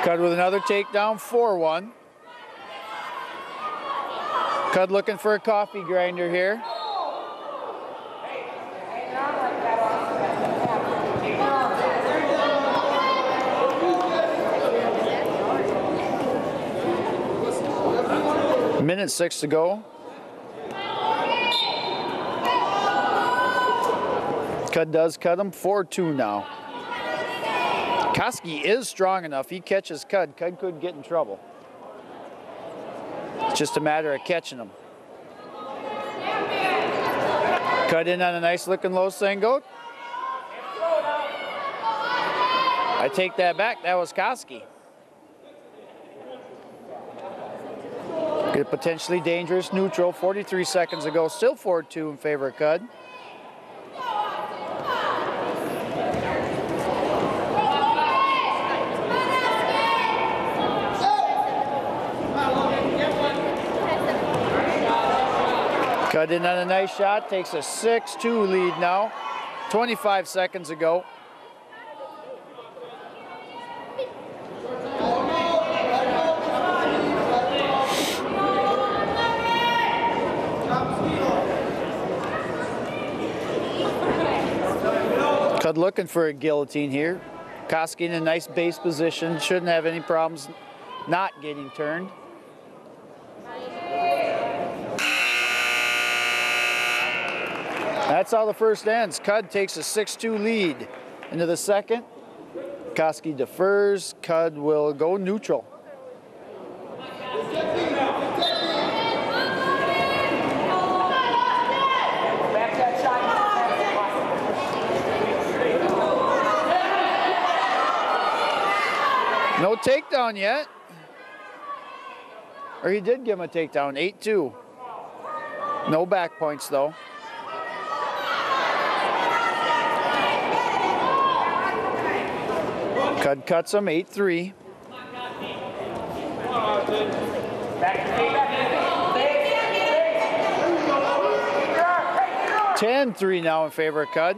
Cudd with another takedown, 4-1. Cudd looking for a coffee grinder here. Minute 6 to go. Cudd does cut him, 4-2 now. Koski is strong enough. He catches Cudd. Cudd could get in trouble. It's just a matter of catching him. Cudd in on a nice looking low single. I take that back. That was Koski. Good, potentially dangerous neutral. 43 seconds ago. Still 4-2 in favor of Cudd. Cudd in on a nice shot, takes a 6-2 lead now. 25 seconds ago. Cudd looking for a guillotine here. Koski in a nice base position, shouldn't have any problems not getting turned. That's how the first ends. Cud takes a 6-2 lead into the second. Koski defers. Cud will go neutral. No takedown yet. Or he did give him a takedown, 8-2. No back points though. Cud cuts him, 8-3. 10-3 now in favor of Cud.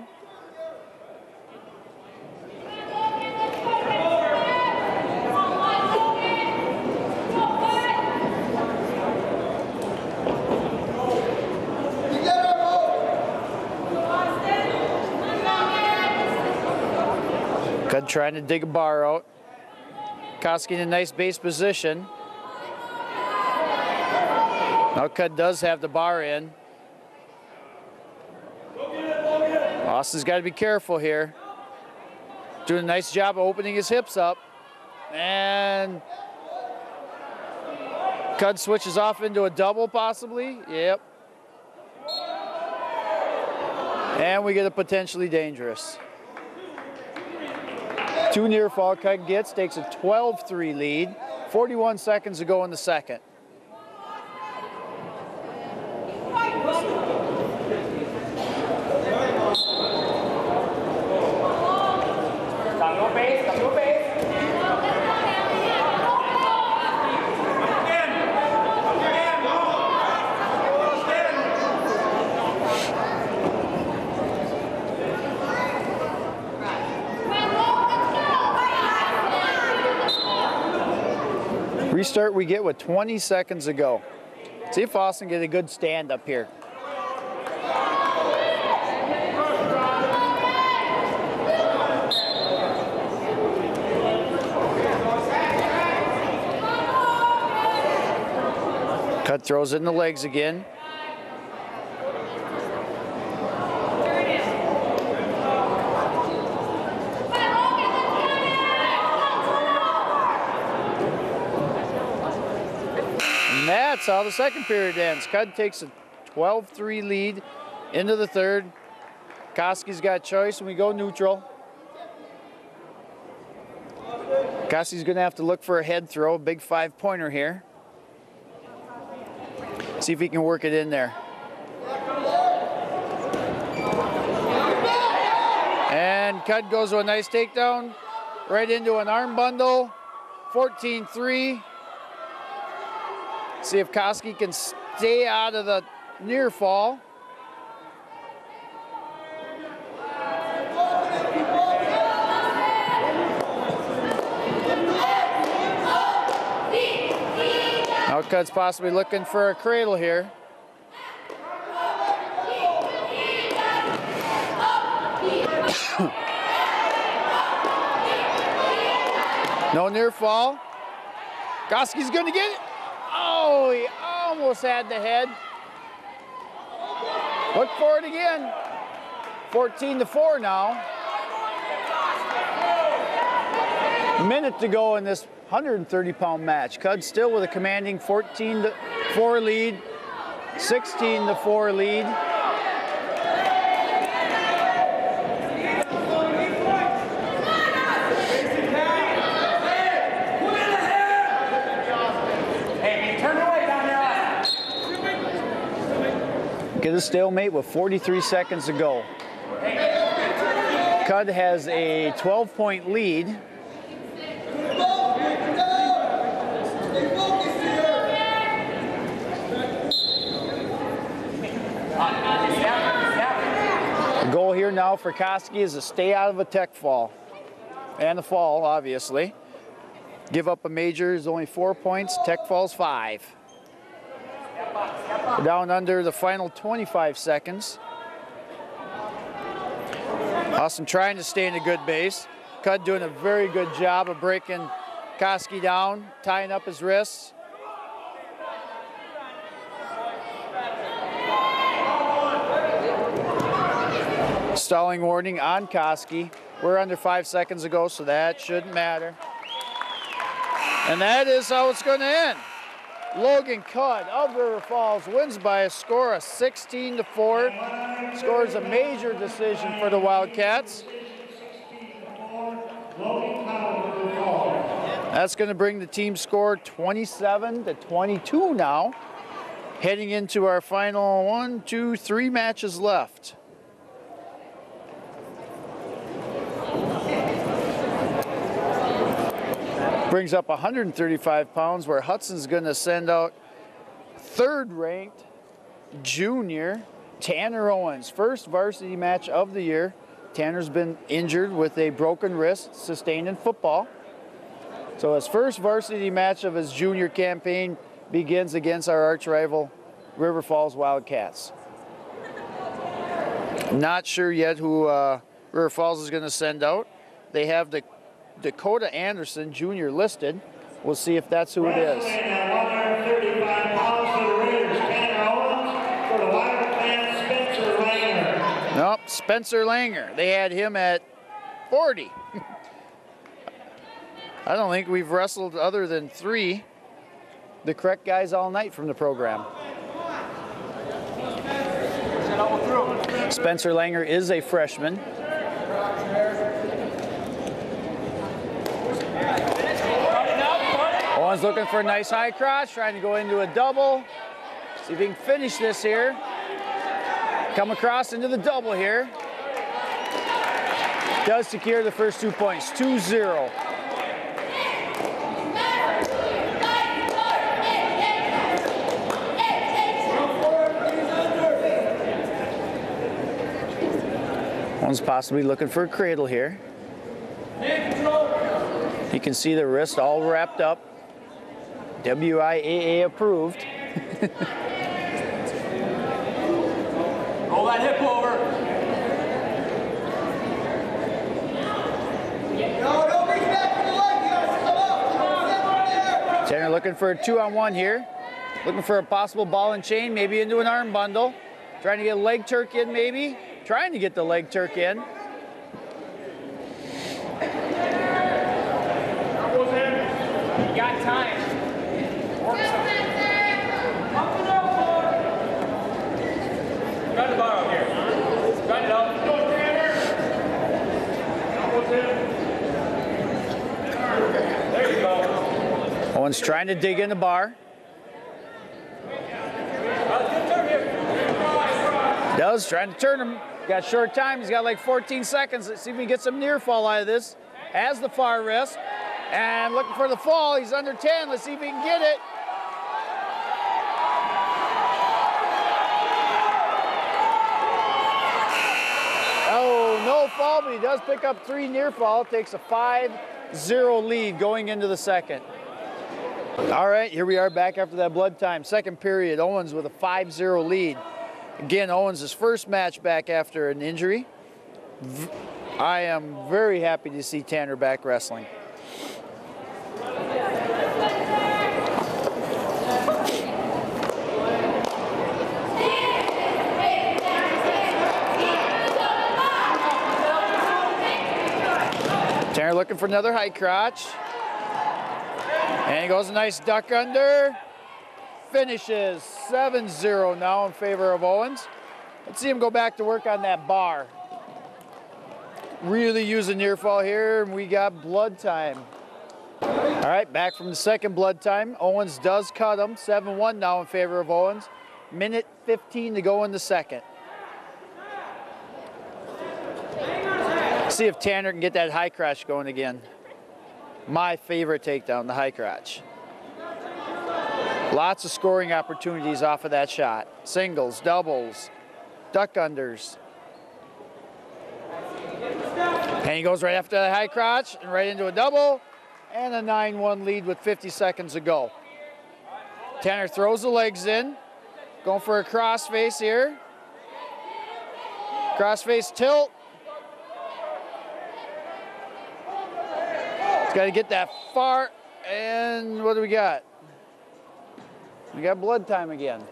Cud trying to dig a bar out. Koski in a nice base position. Now Cud does have the bar in. Austin's got to be careful here. Doing a nice job of opening his hips up. And Cud switches off into a double possibly. Yep. And we get a potentially dangerous. 2 near fall Cud gets, takes a 12-3 lead. 41 seconds to go in the second. Restart we get with 20 seconds to go. See if Austin can get a good stand up here. Cud throws it in the legs again. That's how the second period ends. Cud takes a 12-3 lead into the third. Koski's got choice and we go neutral. Koski's gonna have to look for a head throw, a big 5-pointer here. See if he can work it in there. And Cud goes to a nice takedown, right into an arm bundle, 14-3. See if Koski can stay out of the near fall. Now Cud's possibly looking for a cradle here. No near fall. Koski's gonna get it. Oh, he almost had the head. Look for it again. 14-4 now. A minute to go in this 130-pound match. Cud still with a commanding 14-4 lead, 16-4 lead. Get a stalemate with 43 seconds to go. Cud has a 12-point lead. The goal here now for Koski is to stay out of a tech fall. And the fall, obviously. Give up a major is only 4 points, tech falls 5. We're down under the final 25 seconds. Austin trying to stay in a good base. Cud doing a very good job of breaking Koski down, tying up his wrists. Stalling warning on Koski. We're under 5 seconds ago, so that shouldn't matter. And that is how it's going to end. Logan Cudd of River Falls wins by a score of 16-4. Scores a major decision for the Wildcats. That's going to bring the team score 27-22 now. Heading into our final 1, 2, 3 matches left. Brings up 135 pounds, where Hudson's going to send out third-ranked junior Tanner Owens. First varsity match of the year. Tanner's been injured with a broken wrist sustained in football. So his first varsity match of his junior campaign begins against our arch rival, River Falls Wildcats. Not sure yet who River Falls is going to send out. They have the Dakota Anderson Jr. listed. We'll see if that's who it is.
At 135 pounds for the Raiders, Tanner Owens. For the Wildcats, Spencer Langer.
Nope, Spencer Langer. They had him at 40. I don't think we've wrestled other than 3 the correct guys all night from the program. Spencer Langer is a freshman. Owens looking for a nice high crotch, trying to go into a double. See if he can finish this here. Come across into the double here. Does secure the first 2 points, 2-0. Owens possibly looking for a cradle here. You can see the wrist all wrapped up. WIAA approved.
Roll that hip over.
No, don't reach back for the leg. You gotta come up.
Tanner looking for a 2-on-1 here. Looking for a possible ball and chain, maybe into an arm bundle. Trying to get a leg turk in, maybe. Trying to get the leg turk in.
You got time. Got the bar up here. Got it up. Go, Tanner. There you go.
Owens trying to dig in the bar. Does, trying to turn him. Got short time, he's got like 14 seconds. Let's see if we can get some near fall out of this. Has the far wrist. And looking for the fall, he's under 10. Let's see if he can get it. Oh, no fall, but he does pick up 3 near fall. Takes a 5-0 lead going into the second. All right, here we are back after that blood time. Second period, Owens with a 5-0 lead. Again, Owens' first match back after an injury. I am very happy to see Tanner back wrestling. Tanner looking for another high crotch. And he goes a nice duck under. Finishes 7-0 now in favor of Owens. Let's see him go back to work on that bar. Really using near fall here, and we got blood time. All right, back from the second blood time. Owens does cut him, 7-1 now in favor of Owens. Minute 15 to go in the second. See if Tanner can get that high crotch going again. My favorite takedown, the high crotch. Lots of scoring opportunities off of that shot. Singles, doubles, duck unders. And he goes right after that high crotch and right into a double and a 9-1 lead with 50 seconds to go. Tanner throws the legs in, going for a crossface here. Crossface tilt. He's got to get that far, and what do we got? We got blood time again.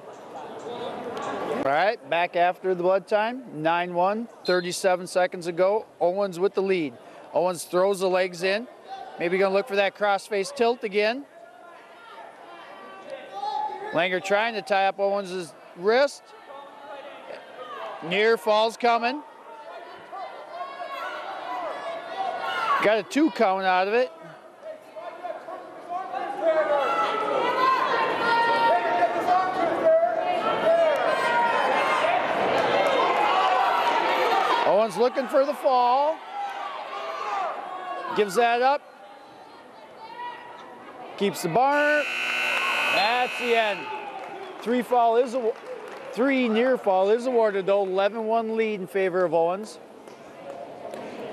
All right, back after the blood time, 9-1, 37 seconds ago. Owens with the lead. Owens throws the legs in. Maybe gonna look for that cross-face tilt again. Langer trying to tie up Owens' wrist. Near fall's coming. Got a 2 count out of it. Owens looking for the fall. Gives that up. Keeps the bar. That's the end. 3 near fall is awarded though. 11-1 lead in favor of Owens.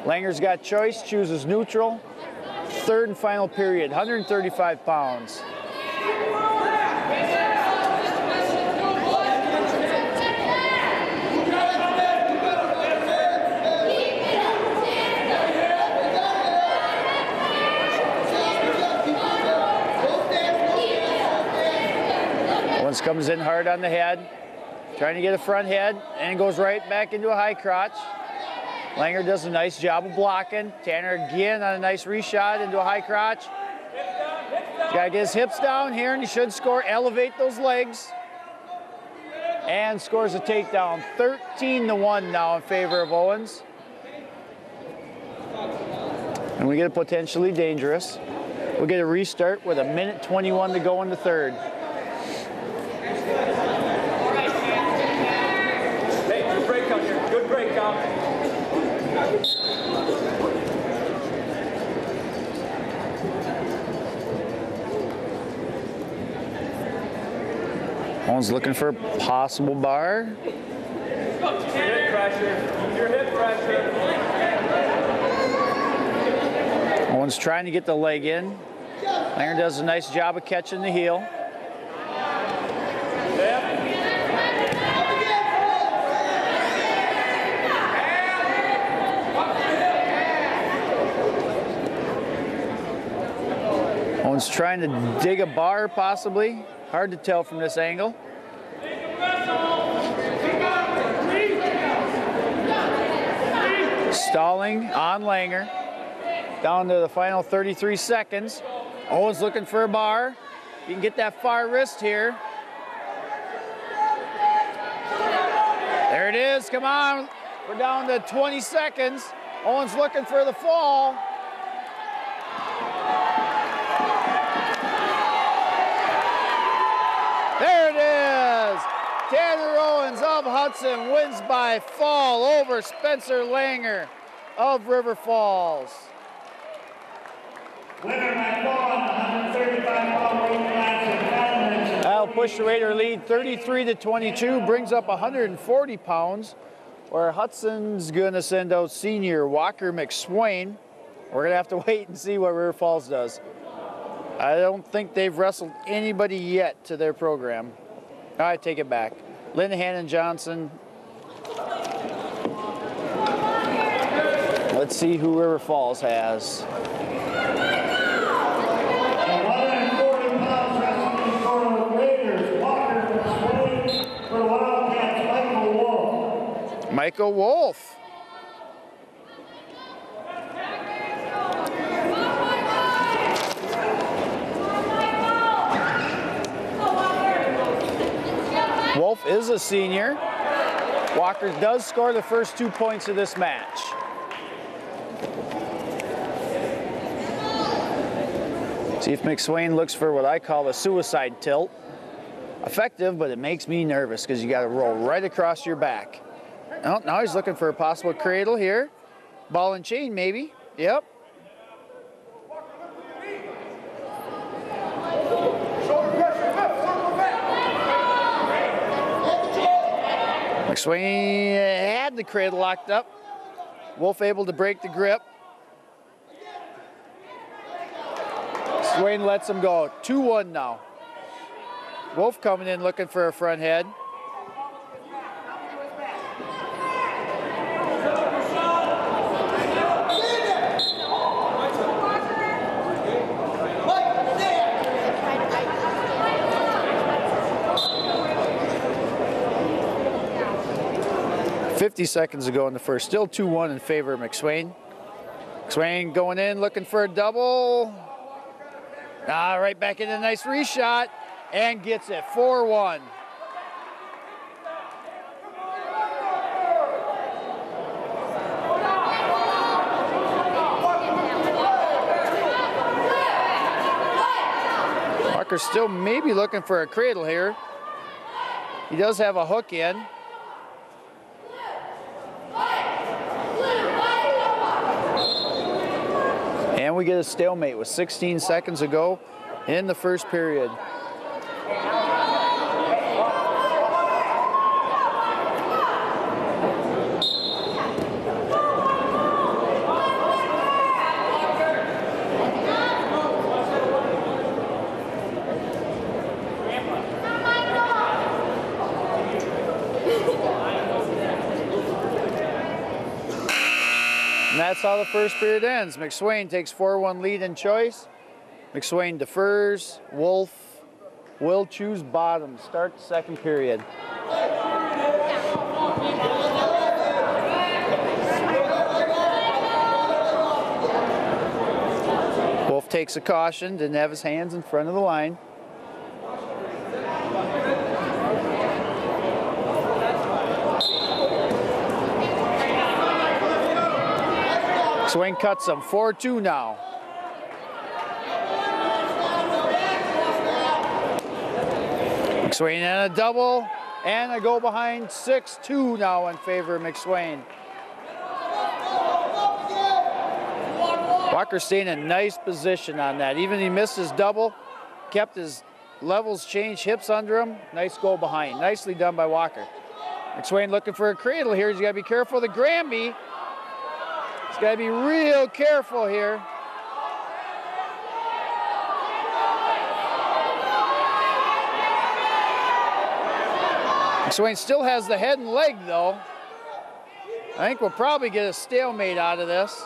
Langer's got choice, chooses neutral. Third and final period, 135 pounds. Owens comes in hard on the head, trying to get a front head, and goes right back into a high crotch. Langer does a nice job of blocking. Tanner again on a nice reshot into a high crotch. He's got to get his hips down here, and he should score. Elevate those legs. And scores a takedown. 13-1 now in favor of Owens. And we get a potentially dangerous. We'll get a restart with 1:21 to go in the third.
Hey, good break out here. Good break out.
Owens looking for a possible bar.
Your hip pressure. Your hip pressure.
Owens trying to get the leg in. Langer does a nice job of catching the heel. Owens trying to dig a bar, possibly. Hard to tell from this angle. Stalling on Langer. Down to the final 33 seconds. Owens looking for a bar. You can get that far wrist here. There it is, come on. We're down to 20 seconds. Owens looking for the fall. There it is. Tanner Owens of Hudson wins by fall over Spencer Langer of River Falls.
Winner by fall on the 135-pound weight class in Fallon.
That'll push the Raider lead 33-22, brings up 140 pounds, where Hudson's gonna send out senior Walker McSwain. We're gonna have to wait and see what River Falls does. I don't think they've wrestled anybody yet to their program. I take it back. Linehan and Johnson. Let's see who River Falls has.
140 pounds wrestling for the Raiders. Walker McSwain for Wildcats, Michael Wolf.
Michael Wolf. Wolf is a senior. Walker does score the first 2 points of this match. See if McSwain looks for what I call a suicide tilt. Effective, but it makes me nervous because you got to roll right across your back. Oh, now he's looking for a possible cradle here. Ball and chain, maybe. Yep. McSwain had the cradle locked up. Wolf able to break the grip. Swain lets him go. 2-1 now. Wolf coming in looking for a front head. 50 seconds to go in the first. Still 2-1 in favor of McSwain. McSwain going in, looking for a double. Right back in a nice reshot and gets it, 4-1. Walker's still maybe looking for a cradle here. He does have a hook in. And we get a stalemate with 16 seconds to go in the first period. And that's how the first period ends. McSwain takes 4-1 lead in choice. McSwain defers. Wolf will choose bottom. Start the second period. Wolf takes a caution, didn't have his hands in front of the line. McSwain cuts him, 4-2 now. McSwain and a double, and a go behind, 6-2 now in favor of McSwain. Walker staying in a nice position on that. Even he missed his double, kept his levels changed, hips under him, nice go behind. Nicely done by Walker. McSwain looking for a cradle here. He's got to be careful of the Granby. He's got to be real careful here. McSwain still has the head and leg though. I think we'll probably get a stalemate out of this.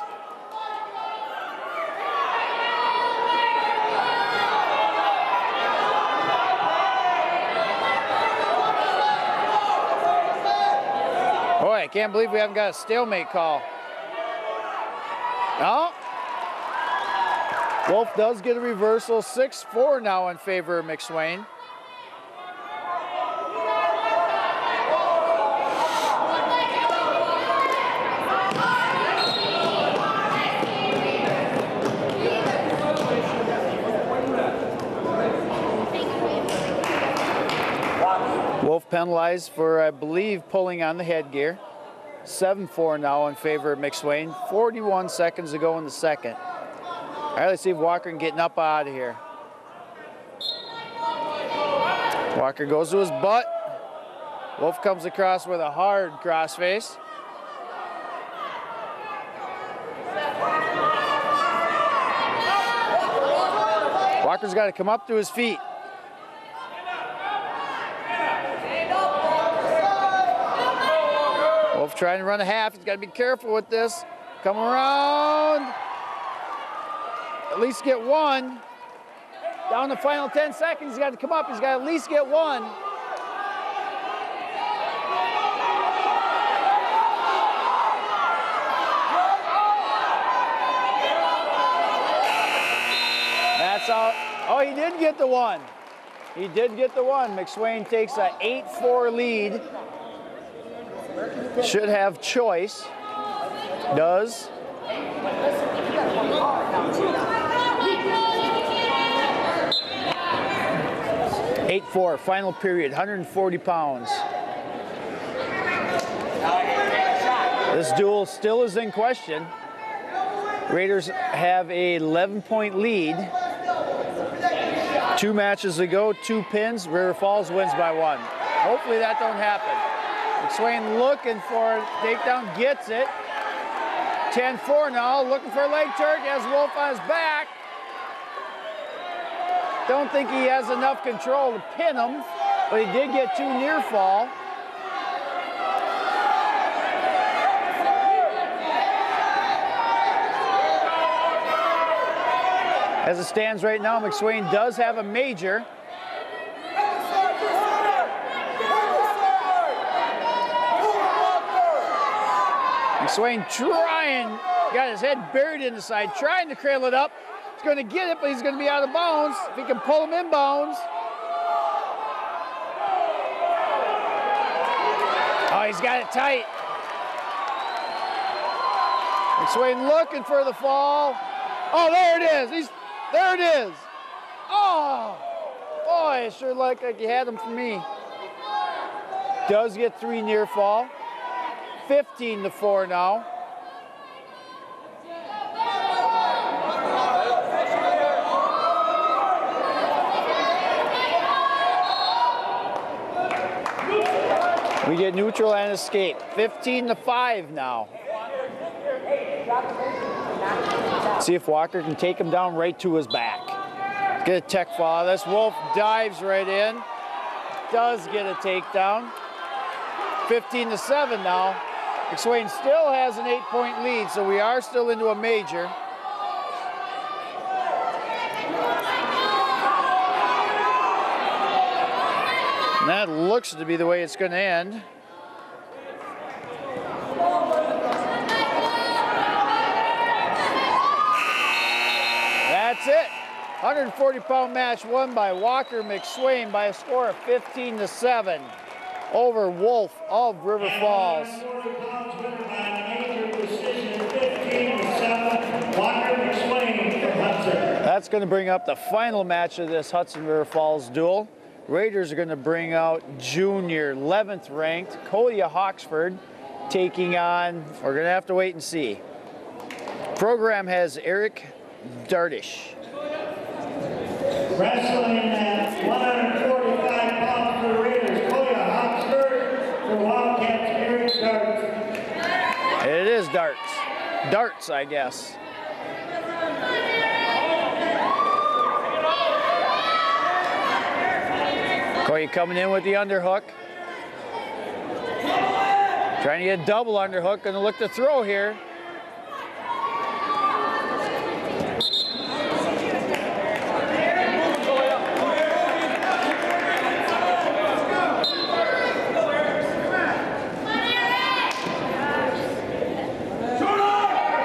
Boy, I can't believe we haven't got a stalemate call. No. Wolf does get a reversal, 6-4 now in favor of McSwain. Wolf penalized for, I believe, pulling on the headgear. 7-4 now in favor of McSwain. 41 seconds to go in the second. All right, let's see if Walker can get up out of here. Walker goes to his butt. Wolf comes across with a hard crossface. Walker's got to come up to his feet. Wolf trying to run a half. He's got to be careful with this. Come around. At least get one. Down the final 10 seconds. He's got to come up. He's got to at least get one. That's all. Oh, he did get the one. He did get the one. McSwain takes a 8-4 lead. Should have choice. Does. (8-4) final period, 140 pounds. This duel still is in question. Raiders have a 11-point lead. 2 matches to go, 2 pins. River Falls wins by 1. Hopefully that don't happen. McSwain looking for it. Takedown, gets it. 10-4 now, looking for a leg turk. Has Wolf on his back. Don't think he has enough control to pin him, but he did get 2 near fall. As it stands right now, McSwain does have a major. McSwain trying, got his head buried in the side, trying to cradle it up. He's going to get it, but he's going to be out of bounds. If he can pull him in bounds. Oh, he's got it tight. McSwain looking for the fall. Oh, there it is. There it is. Oh, boy, it sure looked like he had him for me. Does get 3 near fall. 15-4 now. We get neutral and escape. 15-5 now. See if Walker can take him down right to his back. Get a tech fall. This Wolf dives right in. Does get a takedown. 15-7 now. McSwain still has an 8-point lead, so we are still into a major. And that looks to be the way it's going to end. That's it. 140-pound match won by Walker McSwain by a score of 15-7 over Wolf of River Falls.
140 pounds winner by a major decision, 15-7, Walker McSwain from Hudson.
That's going to bring up the final match of this Hudson River Falls duel. Raiders are going to bring out junior 11th ranked Coley Hawksford taking on, we're going to have to wait and see. Program has Eric Dartish.
Wrestling at 145 pounds for the Raiders, Coley Hawksford for Wildcats, Eric Darts.
It is darts. Darts, I guess. Coley coming in with the underhook. Trying to get a double underhook, going to look to throw here.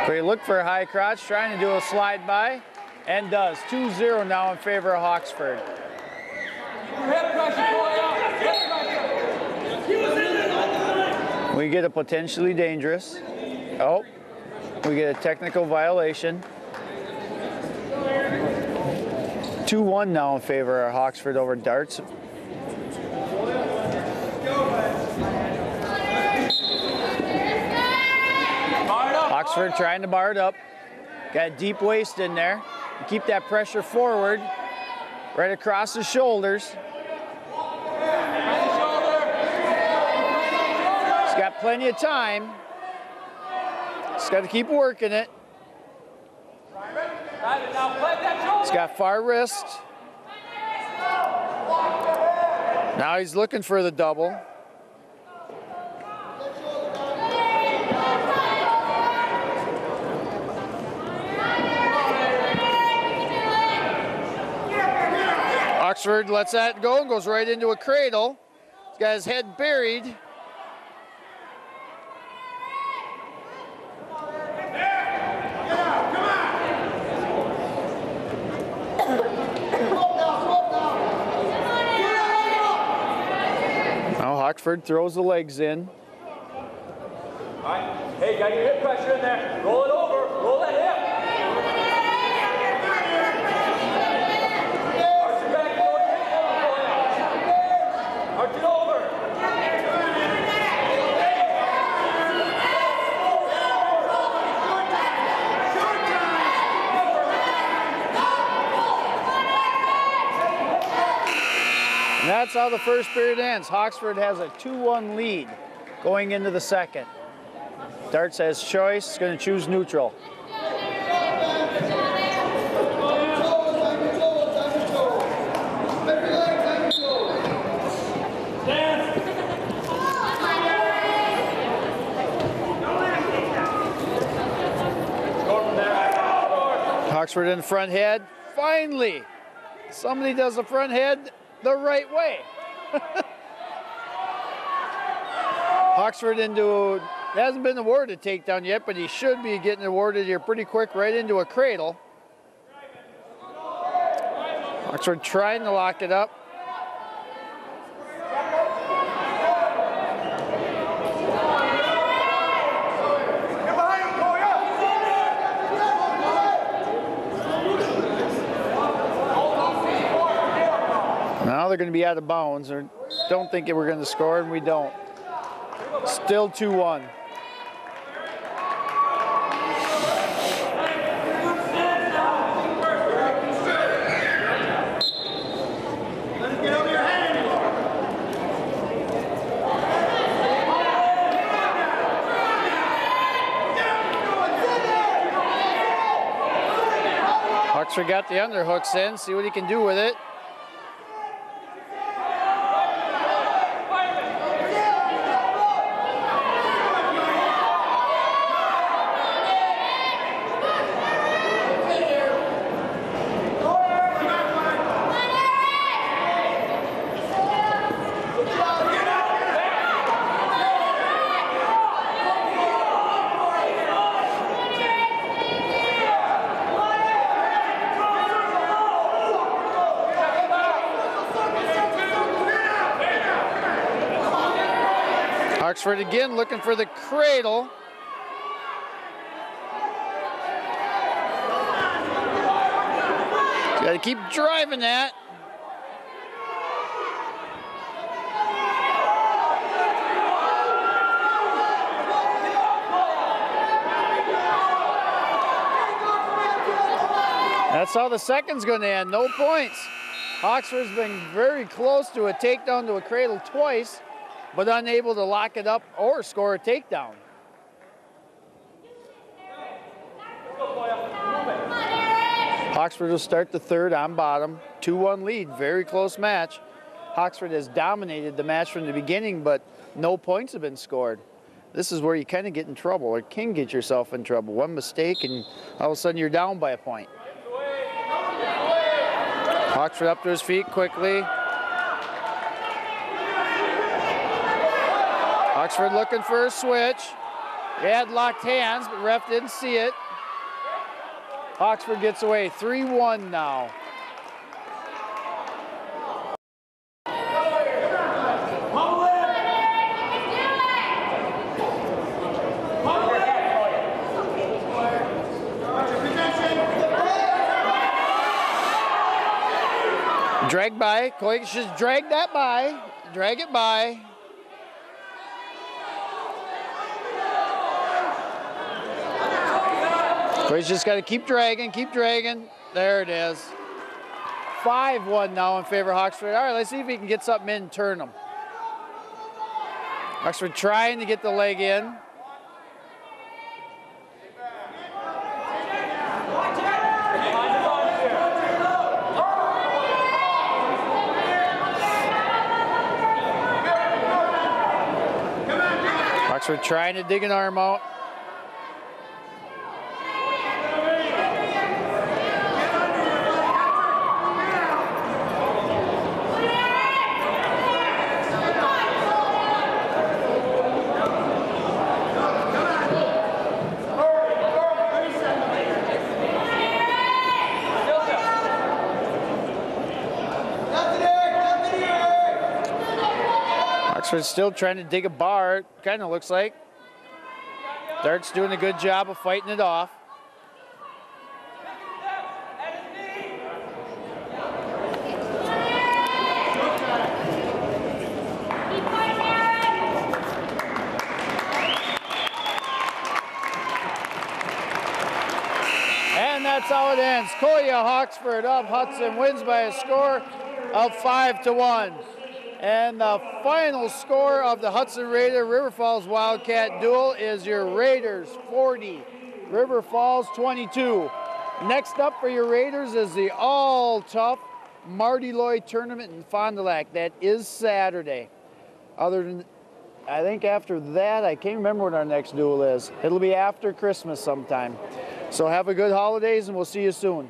Coley looked for a high crotch, trying to do a slide by, and does. 2-0 now in favor of Hawksford. We get a potentially dangerous. Oh, we get a technical violation. 2-1 now in favor of Hawksford over Darts. Hawksford trying to bar it up. Got a deep waist in there. Keep that pressure forward, right across the shoulders. He's got plenty of time. He's got to keep working it. He's got far wrist. Now he's looking for the double. Hawksford lets that go and goes right into a cradle. He's got his head buried. Now Hawksford throws the legs in.
All right. Hey, got your hip pressure in there. Roll it over. Roll that hip. Arch your back. Roll your hip. Arch it over.
And that's how the first period ends. Hawksford has a 2-1 lead going into the second. Darts has choice, he's going to choose neutral. Hawksford in the front head. Finally, somebody does the front head the right way. Hawksford into hasn't been awarded a takedown yet, but he should be getting awarded here pretty quick right into a cradle. Oxford trying to lock it up. Now they're going to be out of bounds. Or don't think we're going to score, and we don't. Still 2-1. Oxford got the underhooks in. See what he can do with it. Oxford again looking for the cradle. Got to keep driving that. That's how the second's going to end. No points. Oxford's been very close to a takedown to a cradle twice, but unable to lock it up or score a takedown. Oxford will start the third on bottom. 2-1 lead, very close match. Oxford has dominated the match from the beginning, but no points have been scored. This is where you kind of get in trouble, or can get yourself in trouble. One mistake and all of a sudden you're down by a point. Oxford up to his feet quickly. Oxford looking for a switch. They had locked hands, but ref didn't see it. Oxford gets away, 3-1 now. Drag by, Coy should drag that by, drag it by. Coy's just got to keep dragging, keep dragging. There it is. 5-1 now in favor of Oxford. All right, let's see if he can get something in and turn them. Oxford trying to get the leg in. Oxford trying to dig an arm out. Oxford's still trying to dig a bar, it kind of looks like. Dart's doing a good job of fighting it off. And that's how it ends. Koya Oxford of Hudson wins by a score of 5-1. And the final score of the Hudson Raider River Falls Wildcat duel is your Raiders 40, River Falls 22. Next up for your Raiders is the all-tough Marty Lloyd tournament in Fond du Lac. That is Saturday. Other than, I think after that, I can't remember what our next duel is. It'll be after Christmas sometime. So have a good holidays and we'll see you soon.